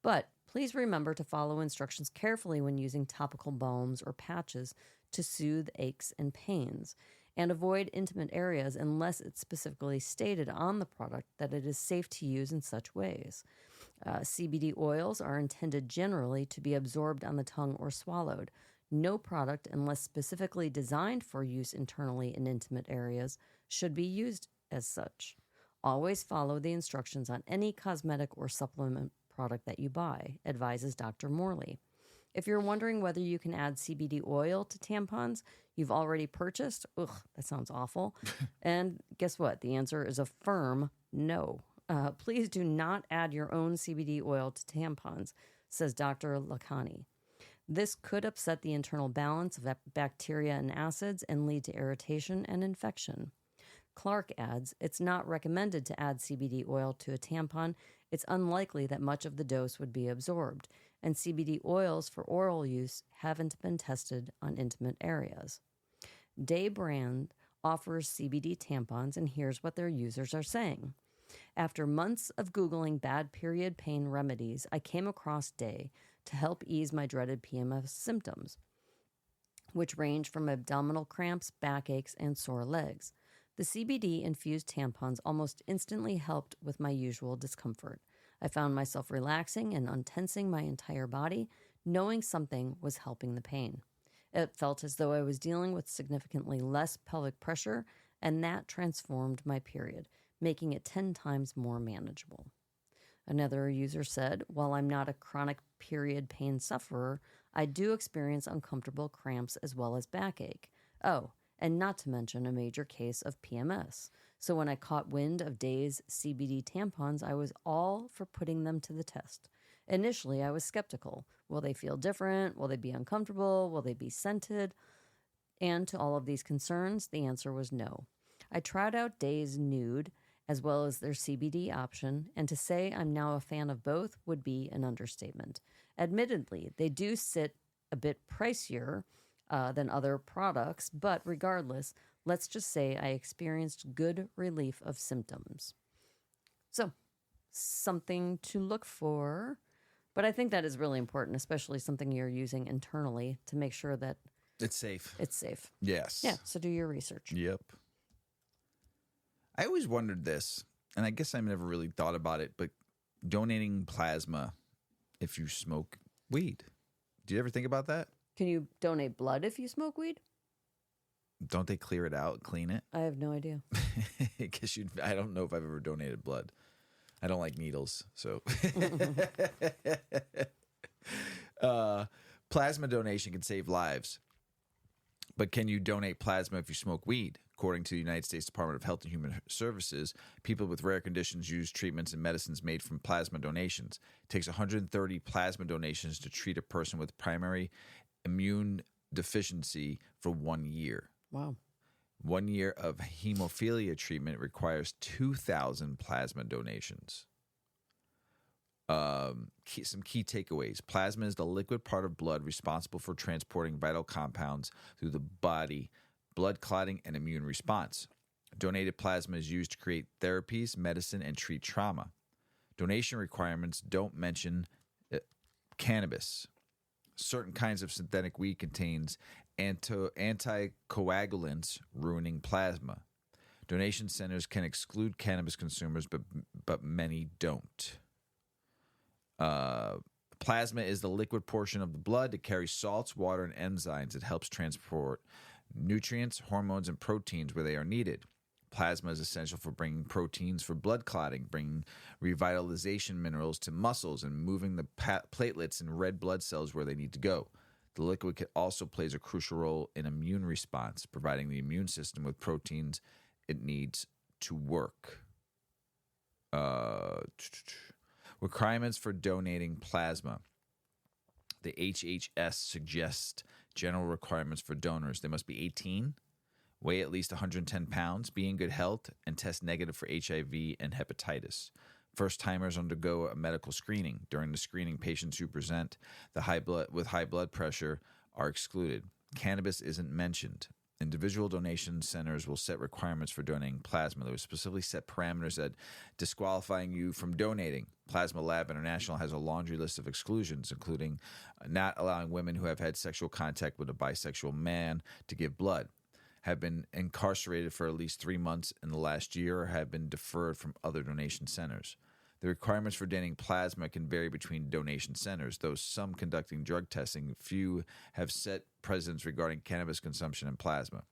Speaker 2: But please remember to follow instructions carefully when using topical balms or patches to soothe aches and pains, and avoid intimate areas unless it's specifically stated on the product that it is safe to use in such ways. CBD oils are intended generally to be absorbed on the tongue or swallowed. No product, unless specifically designed for use internally in intimate areas, should be used as such. Always follow the instructions on any cosmetic or supplement product that you buy, advises Dr. Morley. If you're wondering whether you can add CBD oil to tampons you've already purchased, ugh, that sounds awful. And guess what? The answer is a firm no. Please do not add your own CBD oil to tampons, says Dr. Lakhani. This could upset the internal balance of bacteria and acids and lead to irritation and infection. Clark adds, it's not recommended to add CBD oil to a tampon. It's unlikely that much of the dose would be absorbed, and CBD oils for oral use haven't been tested on intimate areas. Day Brand offers CBD tampons, and here's what their users are saying. After months of Googling bad period pain remedies, I came across Day to help ease my dreaded PMS symptoms, which range from abdominal cramps, backaches, and sore legs. The CBD-infused tampons almost instantly helped with my usual discomfort. I found myself relaxing and untensing my entire body, knowing something was helping the pain. It felt as though I was dealing with significantly less pelvic pressure, and that transformed my period, making it 10 times more manageable. Another user said, while I'm not a chronic period pain sufferer, I do experience uncomfortable cramps as well as backache. Oh, and not to mention a major case of PMS. So when I caught wind of Day's CBD tampons, I was all for putting them to the test. Initially, I was skeptical. Will they feel different? Will they be uncomfortable? Will they be scented? And to all of these concerns, the answer was no. I tried out Day's Nude as well as their CBD option, and to say I'm now a fan of both would be an understatement. Admittedly, they do sit a bit pricier than other products, but regardless, let's just say I experienced good relief of symptoms. So, something to look for, but I think that is really important, especially something you're using internally to make sure that
Speaker 1: it's safe.
Speaker 2: It's safe.
Speaker 1: Yes.
Speaker 2: Yeah, so do your research.
Speaker 1: Yep. I always wondered this, and I guess I never really thought about it, but donating plasma if you smoke weed. Do you ever think about that?
Speaker 2: Can you donate blood if you smoke weed?
Speaker 1: Don't they clear it out, clean it?
Speaker 2: I have no idea.
Speaker 1: I don't know if I've ever donated blood. I don't like needles, so. Plasma donation can save lives. But can you donate plasma if you smoke weed? According to the United States Department of Health and Human Services, people with rare conditions use treatments and medicines made from plasma donations. It takes 130 plasma donations to treat a person with primary immune deficiency for 1 year.
Speaker 2: Wow.
Speaker 1: 1 year of hemophilia treatment requires 2,000 plasma donations. Some key takeaways. Plasma is the liquid part of blood responsible for transporting vital compounds through the body, blood clotting, and immune response. Donated plasma is used to create therapies, medicine, and treat trauma. Donation requirements don't mention cannabis. Certain kinds of synthetic weed contains anticoagulants, ruining plasma. Donation centers can exclude cannabis consumers, but many don't. Plasma is the liquid portion of the blood. It carries salts, water, and enzymes. It helps transport nutrients, hormones, and proteins where they are needed. Plasma is essential for bringing proteins for blood clotting, bringing revitalization minerals to muscles, and moving the platelets and red blood cells where they need to go. The liquid also plays a crucial role in immune response, providing the immune system with proteins it needs to work. Requirements for donating plasma. The HHS suggests general requirements for donors. They must be 18, weigh at least 110 pounds, be in good health, and test negative for HIV and hepatitis. First-timers undergo a medical screening. During the screening, patients who present with high blood pressure are excluded. Cannabis isn't mentioned. Individual donation centers will set requirements for donating plasma. They will specifically set parameters that disqualifying you from donating. Plasma Lab International has a laundry list of exclusions, including not allowing women who have had sexual contact with a bisexual man to give blood, have been incarcerated for at least 3 months in the last year, or have been deferred from other donation centers. The requirements for donating plasma can vary between donation centers, though some conducting drug testing. Few have set precedents regarding cannabis consumption and plasma.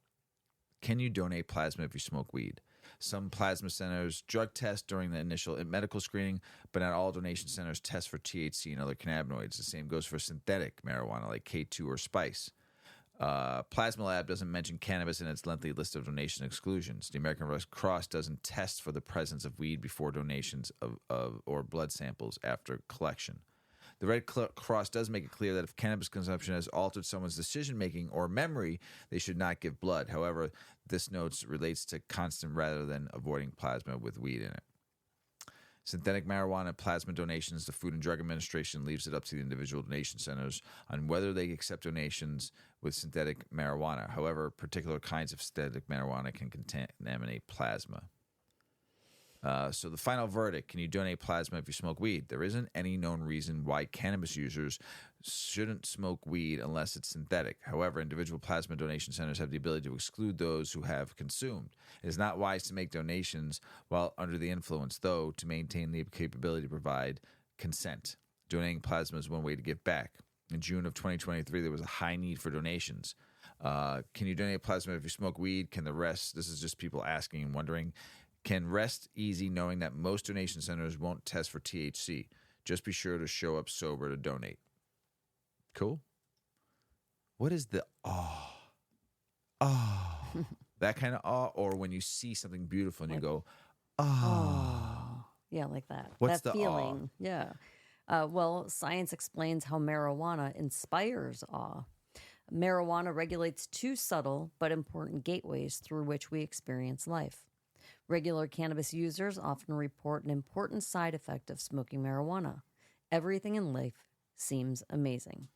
Speaker 1: Can you donate plasma if you smoke weed? Some plasma centers drug test during the initial medical screening, but not all donation centers test for THC and other cannabinoids. The same goes for synthetic marijuana like K2 or Spice. Plasma Lab doesn't mention cannabis in its lengthy list of donation exclusions. The American Red Cross doesn't test for the presence of weed before donations of or blood samples after collection. The Red Cross does make it clear that if cannabis consumption has altered someone's decision-making or memory, they should not give blood. However, this note relates to constant rather than avoiding plasma with weed in it. Synthetic marijuana plasma donations, the Food and Drug Administration leaves it up to the individual donation centers on whether they accept donations with synthetic marijuana. However, particular kinds of synthetic marijuana can contaminate plasma. So the final verdict, can you donate plasma if you smoke weed? There isn't any known reason why cannabis users shouldn't smoke weed unless it's synthetic. However, individual plasma donation centers have the ability to exclude those who have consumed. It is not wise to make donations while under the influence, though, to maintain the capability to provide consent. Donating plasma is one way to give back. In June of 2023, there was a high need for donations. Can you donate plasma if you smoke weed? Can the rest? This is just people asking and wondering. Can rest easy knowing that most donation centers won't test for THC. Just be sure to show up sober to donate. Cool? What is the awe? Oh. That kind of awe? Or when you see something beautiful and you go, oh.
Speaker 2: Yeah, like that.
Speaker 1: What's
Speaker 2: that
Speaker 1: the
Speaker 2: feeling? Awe? Yeah. Well, science explains how marijuana inspires awe. Marijuana regulates two subtle but important gateways through which we experience life. Regular cannabis users often report an important side effect of smoking marijuana. Everything in life seems amazing.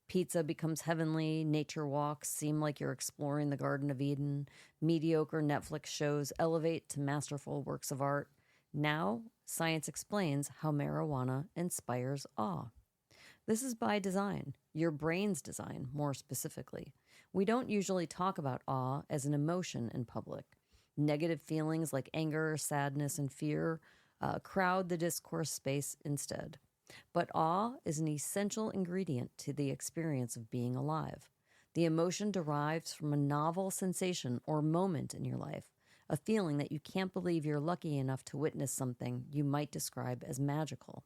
Speaker 2: Pizza becomes heavenly, nature walks seem like you're exploring the Garden of Eden, mediocre Netflix shows elevate to masterful works of art. Now, science explains how marijuana inspires awe. This is by design, your brain's design, more specifically. We don't usually talk about awe as an emotion in public. Negative feelings like anger, sadness, and fear crowd the discourse space instead. But awe is an essential ingredient to the experience of being alive. The emotion derives from a novel sensation or moment in your life, a feeling that you can't believe you're lucky enough to witness something you might describe as magical.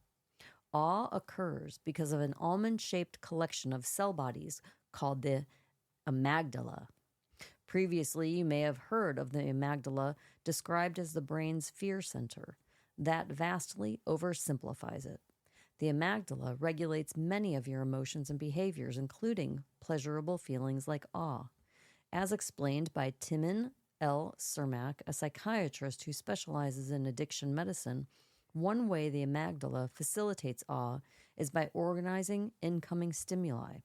Speaker 2: Awe occurs because of an almond-shaped collection of cell bodies called the amygdala. Previously, you may have heard of the amygdala described as the brain's fear center. That vastly oversimplifies it. The amygdala regulates many of your emotions and behaviors, including pleasurable feelings like awe. As explained by Timon L. Cermak, a psychiatrist who specializes in addiction medicine, one way the amygdala facilitates awe is by organizing incoming stimuli.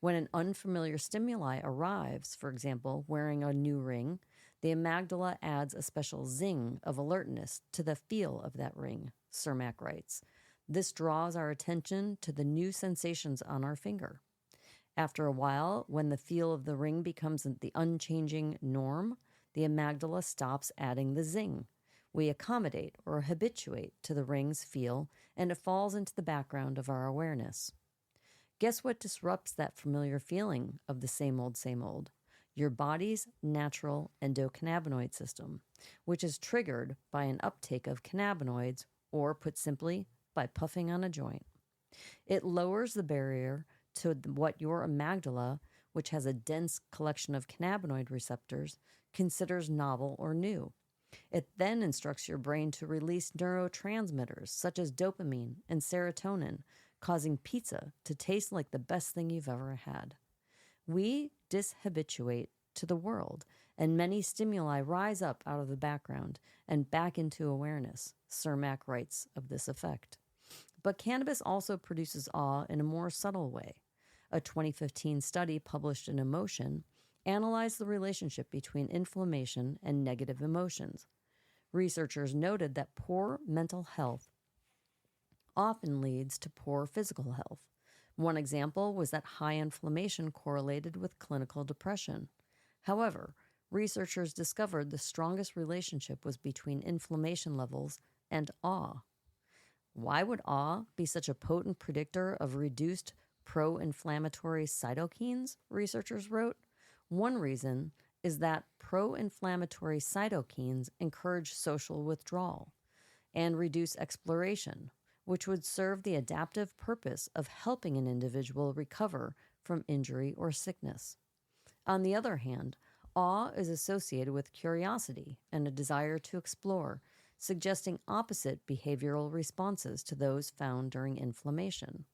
Speaker 2: When an unfamiliar stimuli arrives, for example, wearing a new ring, the amygdala adds a special zing of alertness to the feel of that ring, Cermak writes. This draws our attention to the new sensations on our finger. After a while, when the feel of the ring becomes the unchanging norm, the amygdala stops adding the zing. We accommodate or habituate to the ring's feel, and it falls into the background of our awareness. Guess what disrupts that familiar feeling of the same old, same old? Your body's natural endocannabinoid system, which is triggered by an uptake of cannabinoids, or put simply, by puffing on a joint. It lowers the barrier to what your amygdala, which has a dense collection of cannabinoid receptors, considers novel or new. It then instructs your brain to release neurotransmitters such as dopamine and serotonin, causing pizza to taste like the best thing you've ever had. We dishabituate to the world, and many stimuli rise up out of the background and back into awareness, Cermak writes of this effect. But cannabis also produces awe in a more subtle way. A 2015 study published in Emotion analyzed the relationship between inflammation and negative emotions. Researchers noted that poor mental health often leads to poor physical health. One example was that high inflammation correlated with clinical depression. However, researchers discovered the strongest relationship was between inflammation levels and awe. Why would awe be such a potent predictor of reduced pro-inflammatory cytokines, researchers wrote? One reason is that pro-inflammatory cytokines encourage social withdrawal and reduce exploration, which would serve the adaptive purpose of helping an individual recover from injury or sickness. On the other hand, awe is associated with curiosity and a desire to explore, suggesting opposite behavioral responses to those found during inflammation.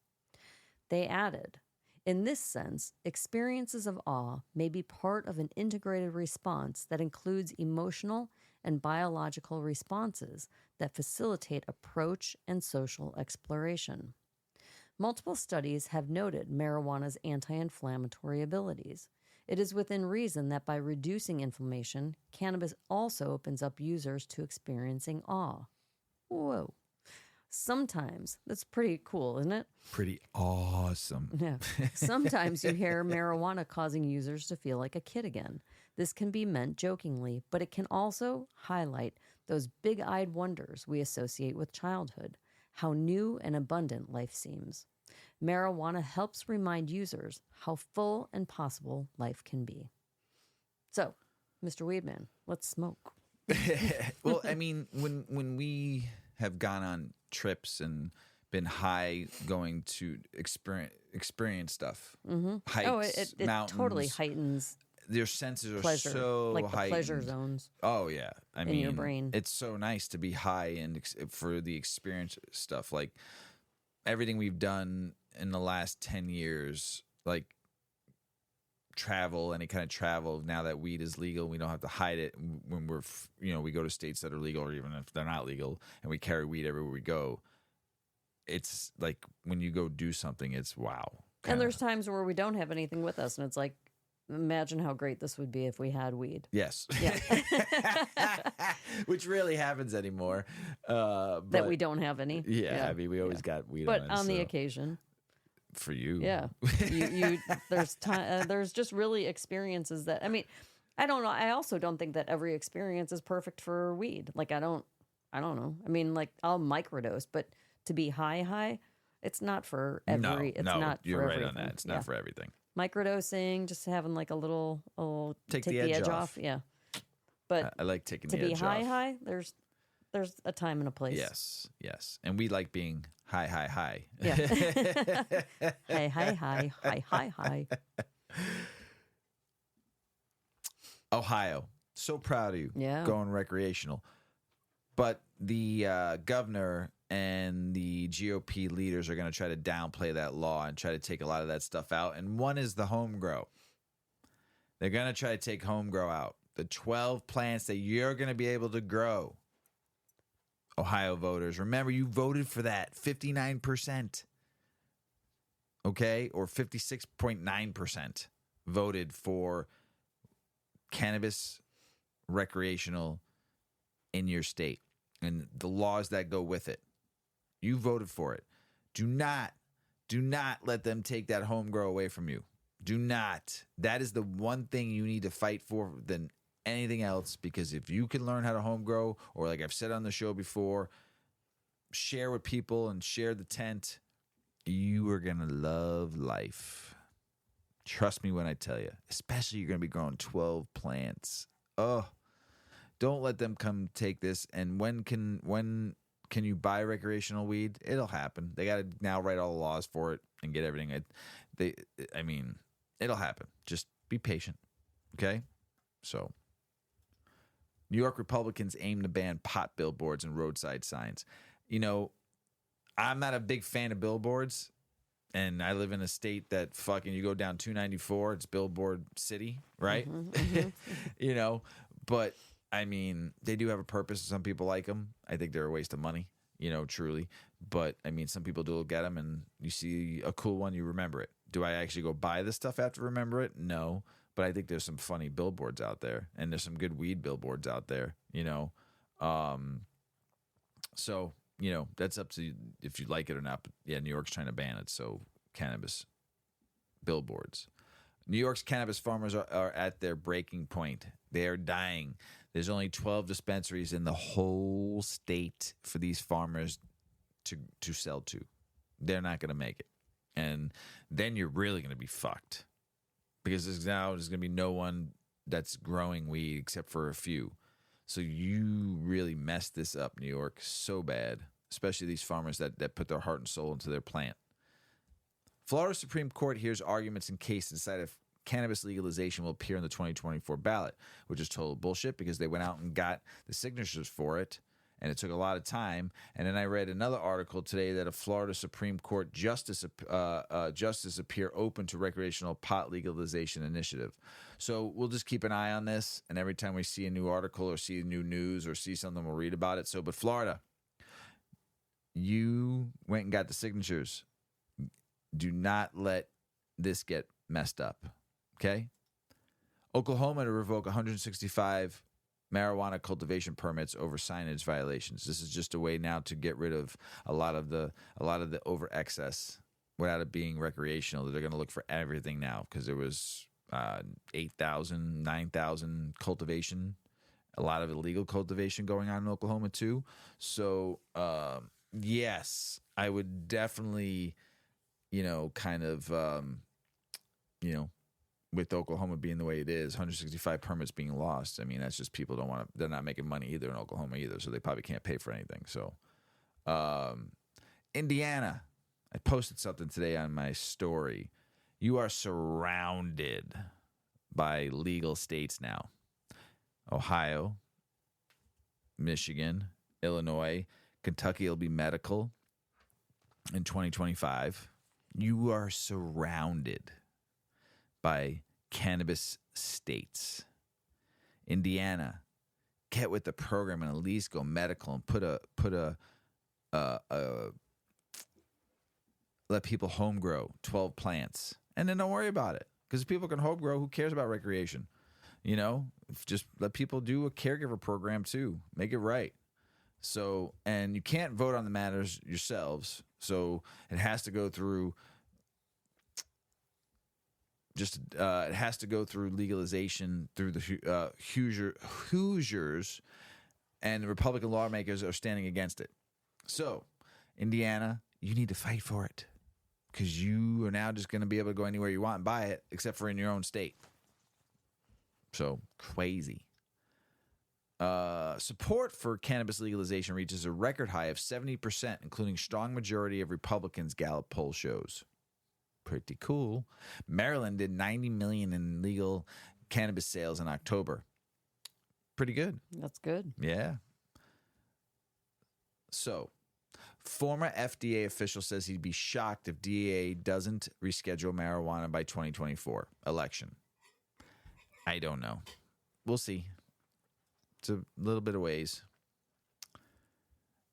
Speaker 2: They added, in this sense, experiences of awe may be part of an integrated response that includes emotional and biological responses that facilitate approach and social exploration. Multiple studies have noted marijuana's anti-inflammatory abilities. It is within reason that by reducing inflammation, cannabis also opens up users to experiencing awe. Whoa. Sometimes, that's pretty cool, isn't it?
Speaker 1: Pretty awesome.
Speaker 2: Yeah. Sometimes you hear marijuana causing users to feel like a kid again. This can be meant jokingly, but it can also highlight those big-eyed wonders we associate with childhood, how new and abundant life seems. Marijuana helps remind users how full and possible life can be. So, Mr. Weedman, let's smoke.
Speaker 1: Well, I mean, when we have gone on trips and been high going to experience stuff, hikes,
Speaker 2: it
Speaker 1: mountains,
Speaker 2: totally heightens
Speaker 1: their senses are
Speaker 2: pleasure,
Speaker 1: so
Speaker 2: like the
Speaker 1: heightened.
Speaker 2: pleasure zones.
Speaker 1: Oh yeah, I
Speaker 2: in
Speaker 1: mean,
Speaker 2: your brain.
Speaker 1: It's so nice to be high and for the experience stuff. Like everything we've done in the last 10 years, like travel, any kind of travel. Now that weed is legal, we don't have to hide it when we're, we go to states that are legal, or even if they're not legal, and we carry weed everywhere we go. It's like when you go do something, it's wow.
Speaker 2: And there's times where we don't have anything with us, and it's like, imagine how great this would be if we had weed.
Speaker 1: Yes.
Speaker 2: Yeah.
Speaker 1: Which rarely happens anymore.
Speaker 2: That we don't have any.
Speaker 1: Yeah, I mean, we always got weed
Speaker 2: but
Speaker 1: on us.
Speaker 2: on the occasion.
Speaker 1: For you.
Speaker 2: Yeah. you there's time, there's just really experiences that, I mean, I don't know. I also don't think that every experience is perfect for weed. Like, I don't know. I mean, like, I'll microdose, but to be high, it's not for every,
Speaker 1: you're right
Speaker 2: everything.
Speaker 1: on that. It's not for everything.
Speaker 2: Microdosing, just having like a little take the edge off. Yeah. But
Speaker 1: I like taking
Speaker 2: the
Speaker 1: the edge off.
Speaker 2: To be high, there's a time and a place.
Speaker 1: Yes. And we like being high.
Speaker 2: Yeah. high.
Speaker 1: Ohio. So proud of you.
Speaker 2: Yeah.
Speaker 1: Going recreational. But the governor and the GOP leaders are going to try to downplay that law and try to take a lot of that stuff out. And one is the home grow. They're going to try to take home grow out. The 12 plants that you're going to be able to grow. Ohio voters, remember, you voted for that 59%. Okay? Or 56.9% voted for cannabis recreational in your state and the laws that go with it. You voted for it. Do not let them take that home grow away from you. Do not. That is the one thing you need to fight for than anything else, because if you can learn how to home grow, or like I've said on the show before, share with people and share the tent, you are going to love life. Trust me when I tell you, especially you're going to be growing 12 plants. Oh, don't let them come take this. And when can you buy recreational weed? It'll happen. They got to now write all the laws for it and get everything. It'll happen. Just be patient. Okay? So, New York Republicans aim to ban pot billboards and roadside signs. I'm not a big fan of billboards, and I live in a state that fucking, you go down 294, it's billboard city, right? But I mean, they do have a purpose. Some people like them. I think they're a waste of money, truly. But I mean, some people do get them, and you see a cool one, you remember it. Do I actually go buy the stuff after remember it? No. But I think there's some funny billboards out there, and there's some good weed billboards out there, So, that's up to you if you like it or not. But yeah, New York's trying to ban it. So, cannabis billboards. New York's cannabis farmers are at their breaking point. They are dying. There's only 12 dispensaries in the whole state for these farmers to sell to. They're not going to make it. And then you're really going to be fucked. Because there's going to be no one that's growing weed except for a few. So you really messed this up, New York, so bad, especially these farmers that put their heart and soul into their plant. Florida Supreme Court hears arguments in case to decide if cannabis legalization will appear in the 2024 ballot, which is total bullshit because they went out and got the signatures for it, and it took a lot of time. And then I read another article today that a Florida Supreme Court justice appear open to recreational pot legalization initiative. So we'll just keep an eye on this, and every time we see a new article or see new news or see something, we'll read about it. So, but Florida, you went and got the signatures. Do not let this get messed up, okay? Oklahoma to revoke 165 marijuana cultivation permits over signage violations. This is just a way now to get rid of a lot of the over excess without it being recreational. They're going to look for everything now because there was 8,000, 9,000 cultivation, a lot of illegal cultivation going on in Oklahoma too. So yes, I would definitely, with Oklahoma being the way it is, 165 permits being lost. I mean, that's just people don't want to, they're not making money either in Oklahoma either. So they probably can't pay for anything. So, Indiana, I posted something today on my story. You are surrounded by legal states now. Ohio, Michigan, Illinois, Kentucky will be medical in 2025. You are surrounded by cannabis states. Indiana, get with the program and at least go medical and put a let people home grow 12 plants and then don't worry about it, because if people can home grow, who cares about recreation? Just let people do a caregiver program too. Make it right. So, and you can't vote on the matters yourselves. So it has to go through it has to go through legalization through the Hoosiers, and the Republican lawmakers are standing against it. So, Indiana, you need to fight for it, because you are now just going to be able to go anywhere you want and buy it, except for in your own state. So, crazy. Support for cannabis legalization reaches a record high of 70%, including strong majority of Republicans, Gallup poll shows. Pretty cool. Maryland did $90 million in legal cannabis sales in October. Pretty good.
Speaker 2: That's good.
Speaker 1: Yeah. So, former FDA official says he'd be shocked if DEA doesn't reschedule marijuana by 2024 election. I don't know. We'll see. It's a little bit of ways.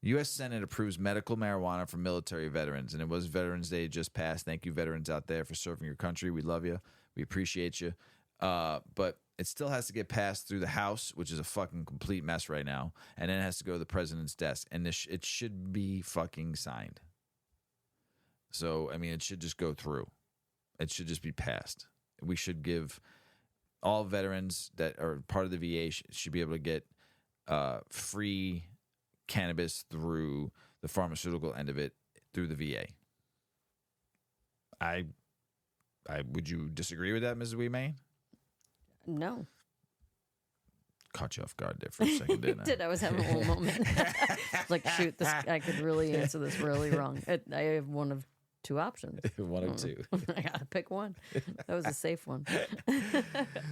Speaker 1: U.S. Senate approves medical marijuana for military veterans, and it was Veterans Day just passed. Thank you, veterans out there, for serving your country. We love you. We appreciate you. But it still has to get passed through the House, which is a fucking complete mess right now, and then it has to go to the president's desk, and it should be fucking signed. So, I mean, it should just go through. It should just be passed. We should give all veterans that are part of the VA should be able to get free cannabis through the pharmaceutical end of it through the VA. I would you disagree with that, Mrs. Weemain?
Speaker 2: No.
Speaker 1: Caught you off guard there for a second, didn't I?
Speaker 2: Did. I was having a little moment. Like, shoot, I could really answer this really wrong. I have one of two options.
Speaker 1: One of two.
Speaker 2: I gotta pick one. That was a safe one.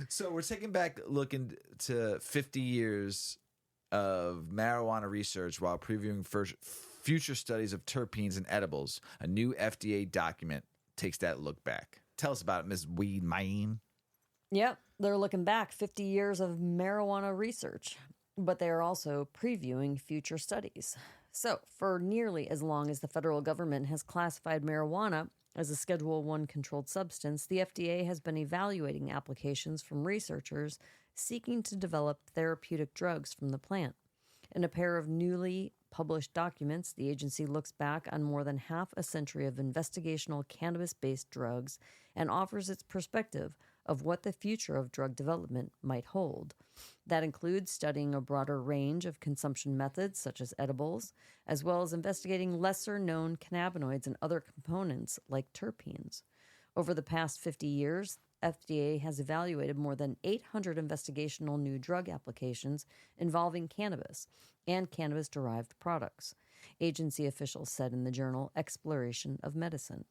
Speaker 1: So we're taking back looking to 50 years of marijuana research while previewing future studies of terpenes and edibles. A new FDA document takes that look back. Tell us about it, Ms. Weemain.
Speaker 2: Yep, they're looking back 50 years of marijuana research, but they are also previewing future studies. So, for nearly as long as the federal government has classified marijuana as a Schedule I controlled substance, the FDA has been evaluating applications from researchers seeking to develop therapeutic drugs from the plant. In a pair of newly published documents, the agency looks back on more than half a century of investigational cannabis-based drugs and offers its perspective of what the future of drug development might hold. That includes studying a broader range of consumption methods, such as edibles, as well as investigating lesser-known cannabinoids and other components like terpenes. Over the past 50 years, FDA has evaluated more than 800 investigational new drug applications involving cannabis and cannabis-derived products, agency officials said in the journal Exploration of Medicine.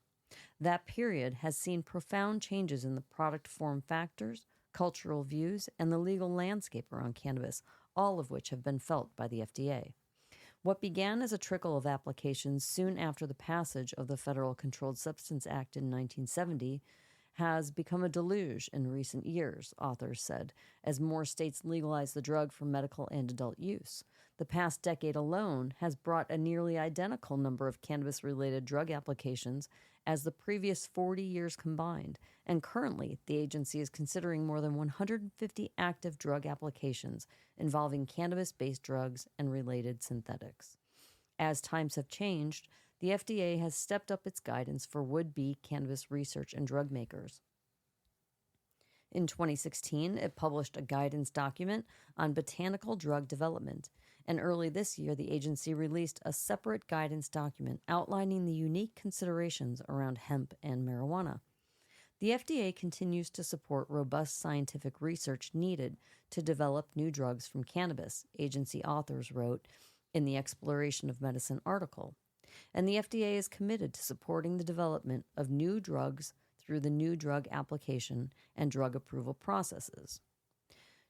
Speaker 2: That period has seen profound changes in the product form factors, cultural views, and the legal landscape around cannabis, all of which have been felt by the FDA. What began as a trickle of applications soon after the passage of the Federal Controlled Substance Act in 1970 has become a deluge in recent years, authors said, as more states legalize the drug for medical and adult use. The past decade alone has brought a nearly identical number of cannabis-related drug applications as the previous 40 years combined, and currently the agency is considering more than 150 active drug applications involving cannabis-based drugs and related synthetics. As times have changed, the FDA has stepped up its guidance for would-be cannabis research and drug makers. In 2016, it published a guidance document on botanical drug development, and early this year, the agency released a separate guidance document outlining the unique considerations around hemp and marijuana. The FDA continues to support robust scientific research needed to develop new drugs from cannabis, agency authors wrote in the Exploration of Medicine article. And the FDA is committed to supporting the development of new drugs through the new drug application and drug approval processes.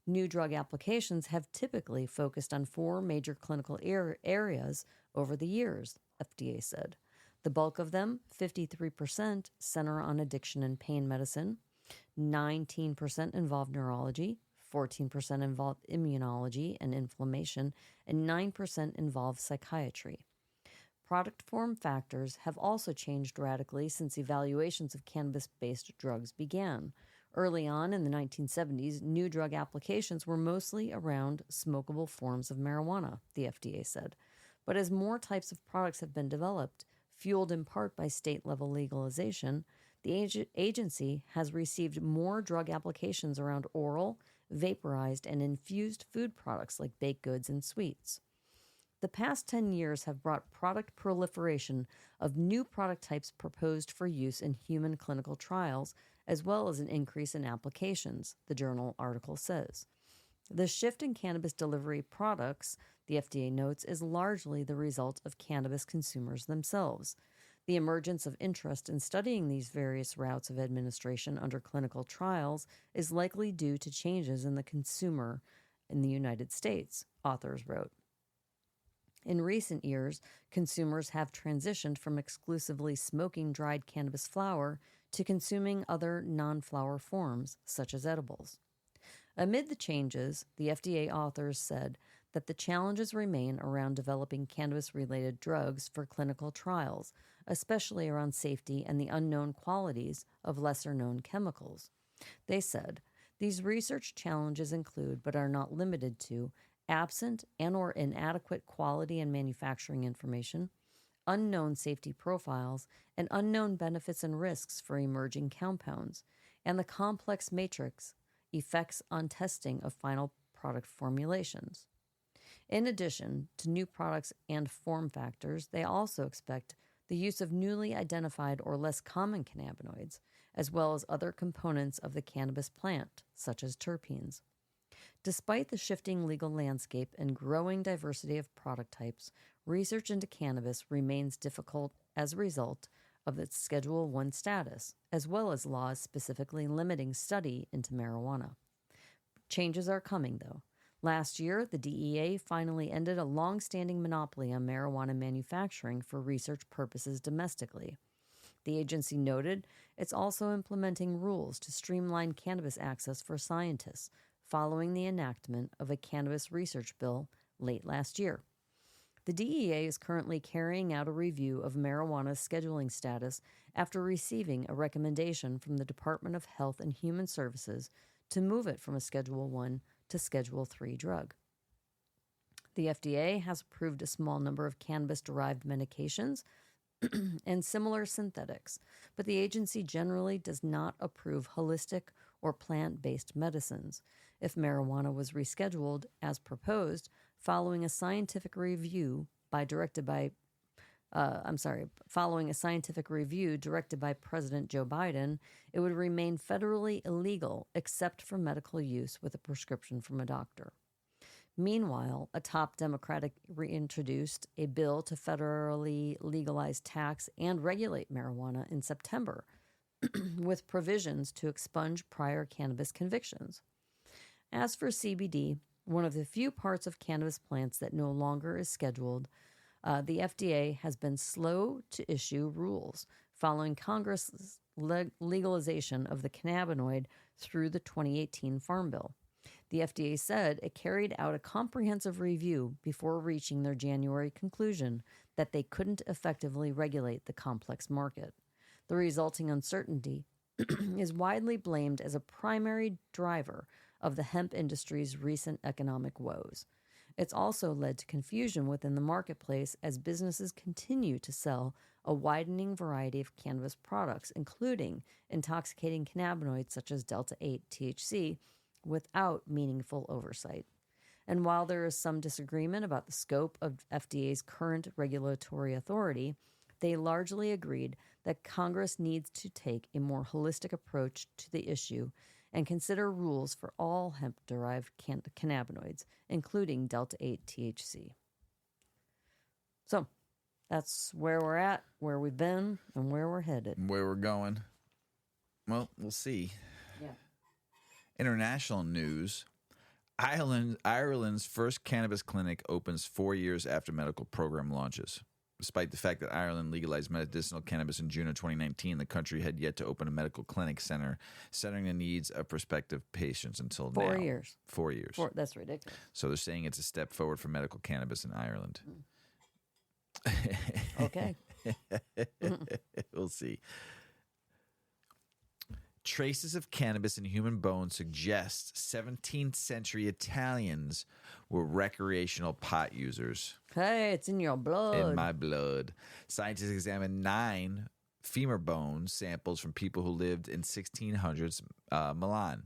Speaker 2: New drug applications have typically focused on 4 major clinical areas over the years, FDA said. The bulk of them, 53%, center on addiction and pain medicine, 19% involve neurology, 14% involve immunology and inflammation, and 9% involve psychiatry. Product form factors have also changed radically since evaluations of cannabis-based drugs began. Early on in the 1970s, new drug applications were mostly around smokable forms of marijuana, the FDA said. But as more types of products have been developed, fueled in part by state-level legalization, the agency has received more drug applications around oral, vaporized, and infused food products like baked goods and sweets. The past 10 years have brought product proliferation of new product types proposed for use in human clinical trials, as well as an increase in applications, the journal article says. The shift in cannabis delivery products, the FDA notes, is largely the result of cannabis consumers themselves. The emergence of interest in studying these various routes of administration under clinical trials is likely due to changes in the consumer in the United States, authors wrote. In recent years, consumers have transitioned from exclusively smoking dried cannabis flower to consuming other non-flower forms, such as edibles. Amid the changes, the FDA authors said that the challenges remain around developing cannabis-related drugs for clinical trials, especially around safety and the unknown qualities of lesser-known chemicals. They said, these research challenges include, but are not limited to, absent and or inadequate quality and manufacturing information, unknown safety profiles, and unknown benefits and risks for emerging compounds, and the complex matrix effects on testing of final product formulations. In addition to new products and form factors, they also expect the use of newly identified or less common cannabinoids, as well as other components of the cannabis plant, such as terpenes. Despite the shifting legal landscape and growing diversity of product types, research into cannabis remains difficult as a result of its Schedule I status, as well as laws specifically limiting study into marijuana. Changes are coming, though. Last year, the DEA finally ended a long-standing monopoly on marijuana manufacturing for research purposes domestically. The agency noted it's also implementing rules to streamline cannabis access for scientists, following the enactment of a cannabis research bill late last year. The DEA is currently carrying out a review of marijuana's scheduling status after receiving a recommendation from the Department of Health and Human Services to move it from a Schedule I to Schedule III drug. The FDA has approved a small number of cannabis-derived medications and similar synthetics, but the agency generally does not approve holistic or plant-based medicines. If marijuana was rescheduled as proposed, following a scientific review directed by following a scientific review directed by President Joe Biden, it would remain federally illegal except for medical use with a prescription from a doctor. Meanwhile, a top Democratic reintroduced a bill to federally legalize, tax, and regulate marijuana in September, with provisions to expunge prior cannabis convictions. As for CBD, one of the few parts of cannabis plants that no longer is scheduled, the FDA has been slow to issue rules following Congress's legalization of the cannabinoid through the 2018 Farm Bill. The FDA said it carried out a comprehensive review before reaching their January conclusion that they couldn't effectively regulate the complex market. The resulting uncertainty is widely blamed as a primary driver of the hemp industry's recent economic woes. It's also led to confusion within the marketplace as businesses continue to sell a widening variety of cannabis products, including intoxicating cannabinoids such as Delta 8 THC, without meaningful oversight. And while there is some disagreement about the scope of FDA's current regulatory authority, they largely agreed that Congress needs to take a more holistic approach to the issue and consider rules for all hemp-derived cannabinoids, including Delta 8 THC. So, that's where we're at, where we've been, and where we're headed.
Speaker 1: Where we're going. Well, we'll see.
Speaker 2: Yeah.
Speaker 1: International news. Ireland's first cannabis clinic opens 4 years after medical program launches. Despite the fact that Ireland legalized medicinal cannabis in June of 2019, the country had yet to open a medical clinic centering the needs of prospective patients until now.
Speaker 2: 4 years.
Speaker 1: 4 years.
Speaker 2: That's ridiculous.
Speaker 1: So they're saying it's a step forward for medical cannabis in Ireland.
Speaker 2: Okay.
Speaker 1: We'll see. Traces of cannabis in human bones suggest 17th century Italians were recreational pot users.
Speaker 2: Hey, it's in your blood.
Speaker 1: In my blood. Scientists examined 9 femur bone samples from people who lived in 1600s Milan.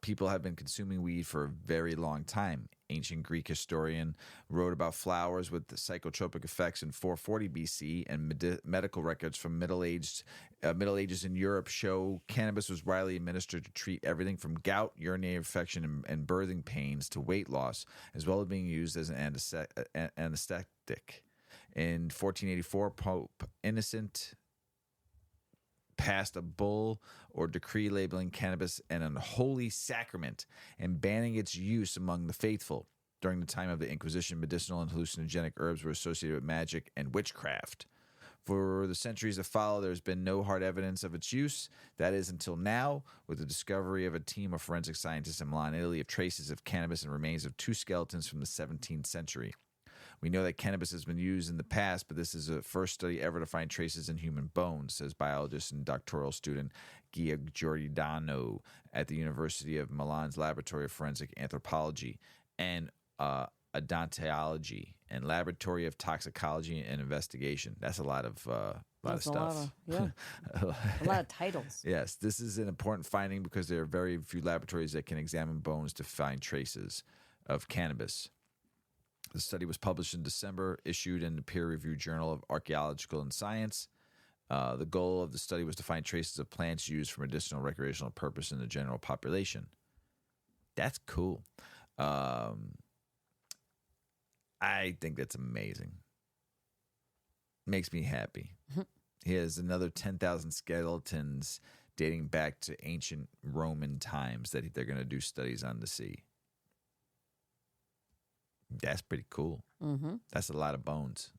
Speaker 1: People have been consuming weed for a very long time. Ancient Greek historian wrote about flowers with the psychotropic effects in 440 BC, and medical records from Middle Ages in Europe show cannabis was widely administered to treat everything from gout, urinary infection, and birthing pains to weight loss, as well as being used as an anesthetic. In 1484, Pope Innocent passed a bull or decree labeling cannabis an unholy sacrament and banning its use among the faithful. During the time of the Inquisition, medicinal and hallucinogenic herbs were associated with magic and witchcraft. For the centuries that follow, there's been no hard evidence of its use. That is until now, with the discovery of a team of forensic scientists in Milan, Italy, of traces of cannabis and remains of 2 skeletons from the 17th century. We know that cannabis has been used in the past, but this is the first study ever to find traces in human bones, says biologist and doctoral student Gia Giordano at the University of Milan's Laboratory of Forensic Anthropology and Odontology and Laboratory of Toxicology and Investigation. That's a lot of stuff.
Speaker 2: A lot of titles.
Speaker 1: Yes, this is an important finding because there are very few laboratories that can examine bones to find traces of cannabis. The study was published in December, issued in the peer-reviewed Journal of Archaeological and Science. The goal of the study was to find traces of plants used for medicinal recreational purpose in the general population. That's cool. I think that's amazing. Makes me happy. Here's another 10,000 skeletons dating back to ancient Roman times that they're going to do studies on to see. That's pretty cool.
Speaker 2: Mm-hmm.
Speaker 1: That's a lot of bones.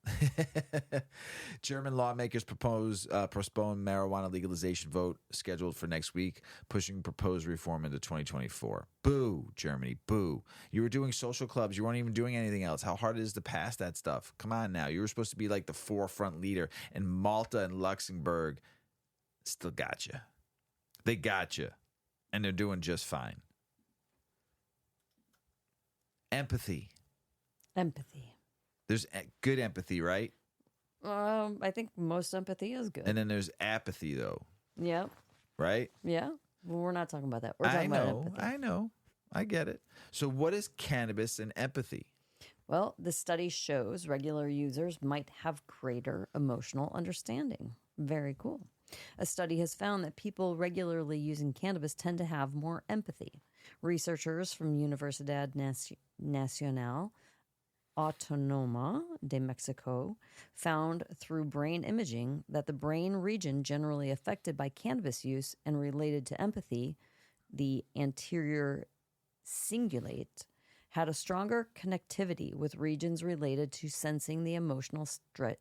Speaker 1: German lawmakers postpone marijuana legalization vote scheduled for next week, pushing proposed reform into 2024. Boo, Germany, boo. You were doing social clubs. You weren't even doing anything else. How hard it is to pass that stuff. Come on now. You were supposed to be like the forefront leader. And Malta and Luxembourg still got you. They got you. And they're doing just fine. Empathy. There's good empathy, right?
Speaker 2: I think most empathy is good.
Speaker 1: And then there's apathy, though.
Speaker 2: Yep.
Speaker 1: Right?
Speaker 2: Yeah. Well, we're not talking about that. We're talking about empathy.
Speaker 1: I know. I get it. So what is cannabis and empathy?
Speaker 2: Well, the study shows regular users might have greater emotional understanding. Very cool. A study has found that people regularly using cannabis tend to have more empathy. Researchers from Universidad Nacional Autónoma de Mexico found through brain imaging that the brain region generally affected by cannabis use and related to empathy, the anterior cingulate, had a stronger connectivity with regions related to sensing the emotional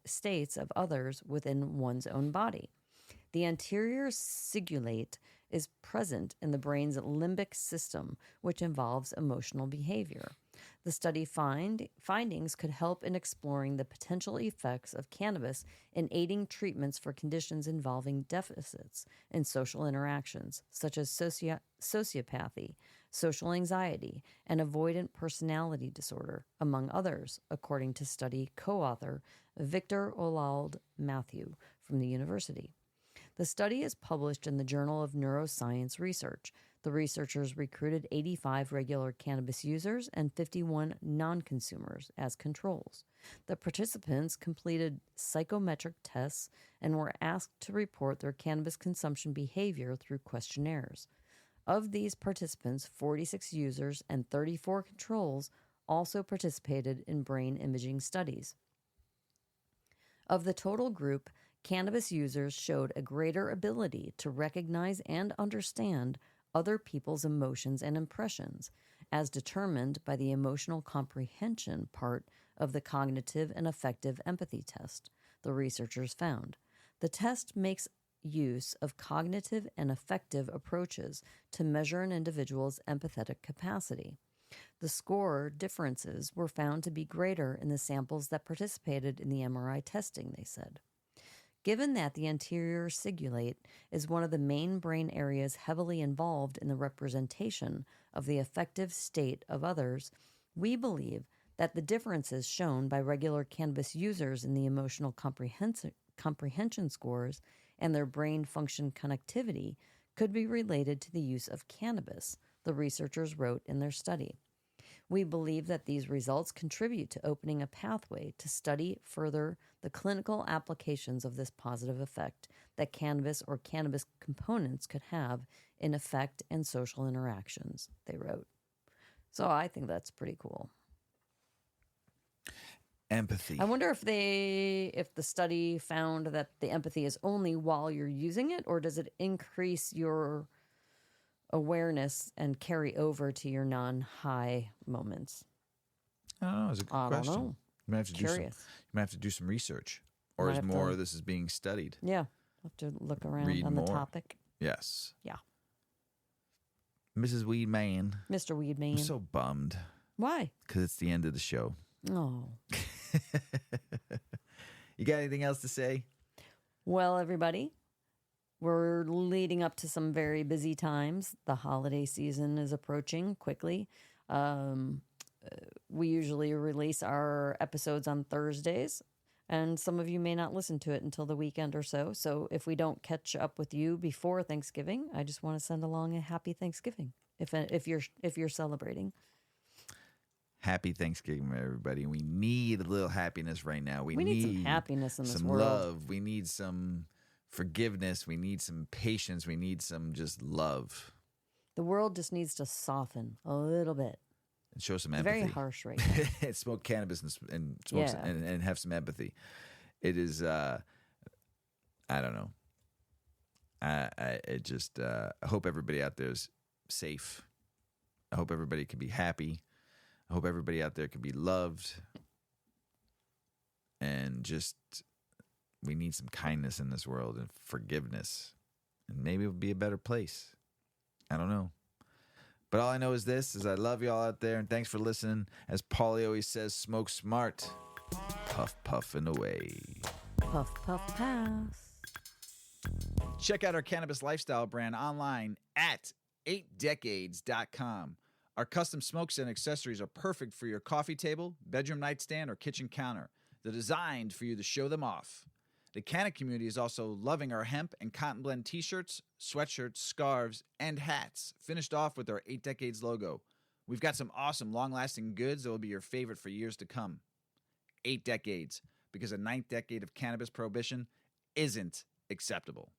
Speaker 2: states of others within one's own body. The anterior cingulate is present in the brain's limbic system, which involves emotional behavior. The study findings could help in exploring the potential effects of cannabis in aiding treatments for conditions involving deficits in social interactions, such as sociopathy, social anxiety, and avoidant personality disorder, among others, according to study co-author Victor Olald Matthew from the university. The study is published in the Journal of Neuroscience Research. The researchers recruited 85 regular cannabis users and 51 non-consumers as controls. The participants completed psychometric tests and were asked to report their cannabis consumption behavior through questionnaires. Of these participants, 46 users and 34 controls also participated in brain imaging studies. Of the total group, cannabis users showed a greater ability to recognize and understand other people's emotions and impressions, as determined by the emotional comprehension part of the cognitive and affective empathy test, the researchers found. The test makes use of cognitive and affective approaches to measure an individual's empathetic capacity. The score differences were found to be greater in the samples that participated in the MRI testing, they said. Given that the anterior cingulate is one of the main brain areas heavily involved in the representation of the affective state of others, we believe that the differences shown by regular cannabis users in the emotional comprehension scores and their brain function connectivity could be related to the use of cannabis, the researchers wrote in their study. We believe that these results contribute to opening a pathway to study further the clinical applications of this positive effect that cannabis or cannabis components could have in affect and social interactions, they wrote. So I think that's pretty cool.
Speaker 1: Empathy.
Speaker 2: I wonder if the study found that the empathy is only while you're using it, or does it increase your awareness and carry over to your non-high moments?
Speaker 1: I don't know. It's a good question.
Speaker 2: Don't know.
Speaker 1: You might have to
Speaker 2: Curious.
Speaker 1: you might have to do some research, or
Speaker 2: Might
Speaker 1: is
Speaker 2: have
Speaker 1: more
Speaker 2: to-
Speaker 1: of this is being studied?
Speaker 2: Yeah, I'll have to look around
Speaker 1: Read
Speaker 2: on
Speaker 1: more.
Speaker 2: the topic.
Speaker 1: Yes.
Speaker 2: Yeah.
Speaker 1: Mrs. Weedman.
Speaker 2: Mr.
Speaker 1: I'm
Speaker 2: Weedman.
Speaker 1: so bummed
Speaker 2: Why?
Speaker 1: because it's the end of the show.
Speaker 2: Oh.
Speaker 1: You got anything else to say?
Speaker 2: Well, everybody, we're leading up to some very busy times. The holiday season is approaching quickly. We usually release our episodes on Thursdays, and some of you may not listen to it until the weekend or so. So if we don't catch up with you before Thanksgiving, I just want to send along a happy Thanksgiving if you're celebrating.
Speaker 1: Happy Thanksgiving, everybody. We need a little happiness right now. We
Speaker 2: need some happiness in this
Speaker 1: some
Speaker 2: world.
Speaker 1: love. We need some forgiveness. We need some patience. We need some just love.
Speaker 2: The world just needs to soften a little bit.
Speaker 1: And show some
Speaker 2: It's
Speaker 1: empathy.
Speaker 2: very harsh right now.
Speaker 1: Smoke cannabis and smoke
Speaker 2: Yeah.
Speaker 1: and have some empathy. It is. I don't know. I hope everybody out there is safe. I hope everybody can be happy. I hope everybody out there can be loved. And just, we need some kindness in this world and forgiveness. And maybe it'll be a better place. I don't know. But all I know is this, is I love y'all out there. And thanks for listening. As Paulie always says, smoke smart. Puff, puffing away.
Speaker 2: Puff, puff, pass.
Speaker 1: Check out our cannabis lifestyle brand online at 8decades.com. Our custom smokes and accessories are perfect for your coffee table, bedroom nightstand, or kitchen counter. They're designed for you to show them off. The Canna community is also loving our hemp and cotton blend t-shirts, sweatshirts, scarves, and hats, finished off with our 8 Decades logo. We've got some awesome, long-lasting goods that will be your favorite for years to come. 8 decades, because a ninth decade of cannabis prohibition isn't acceptable.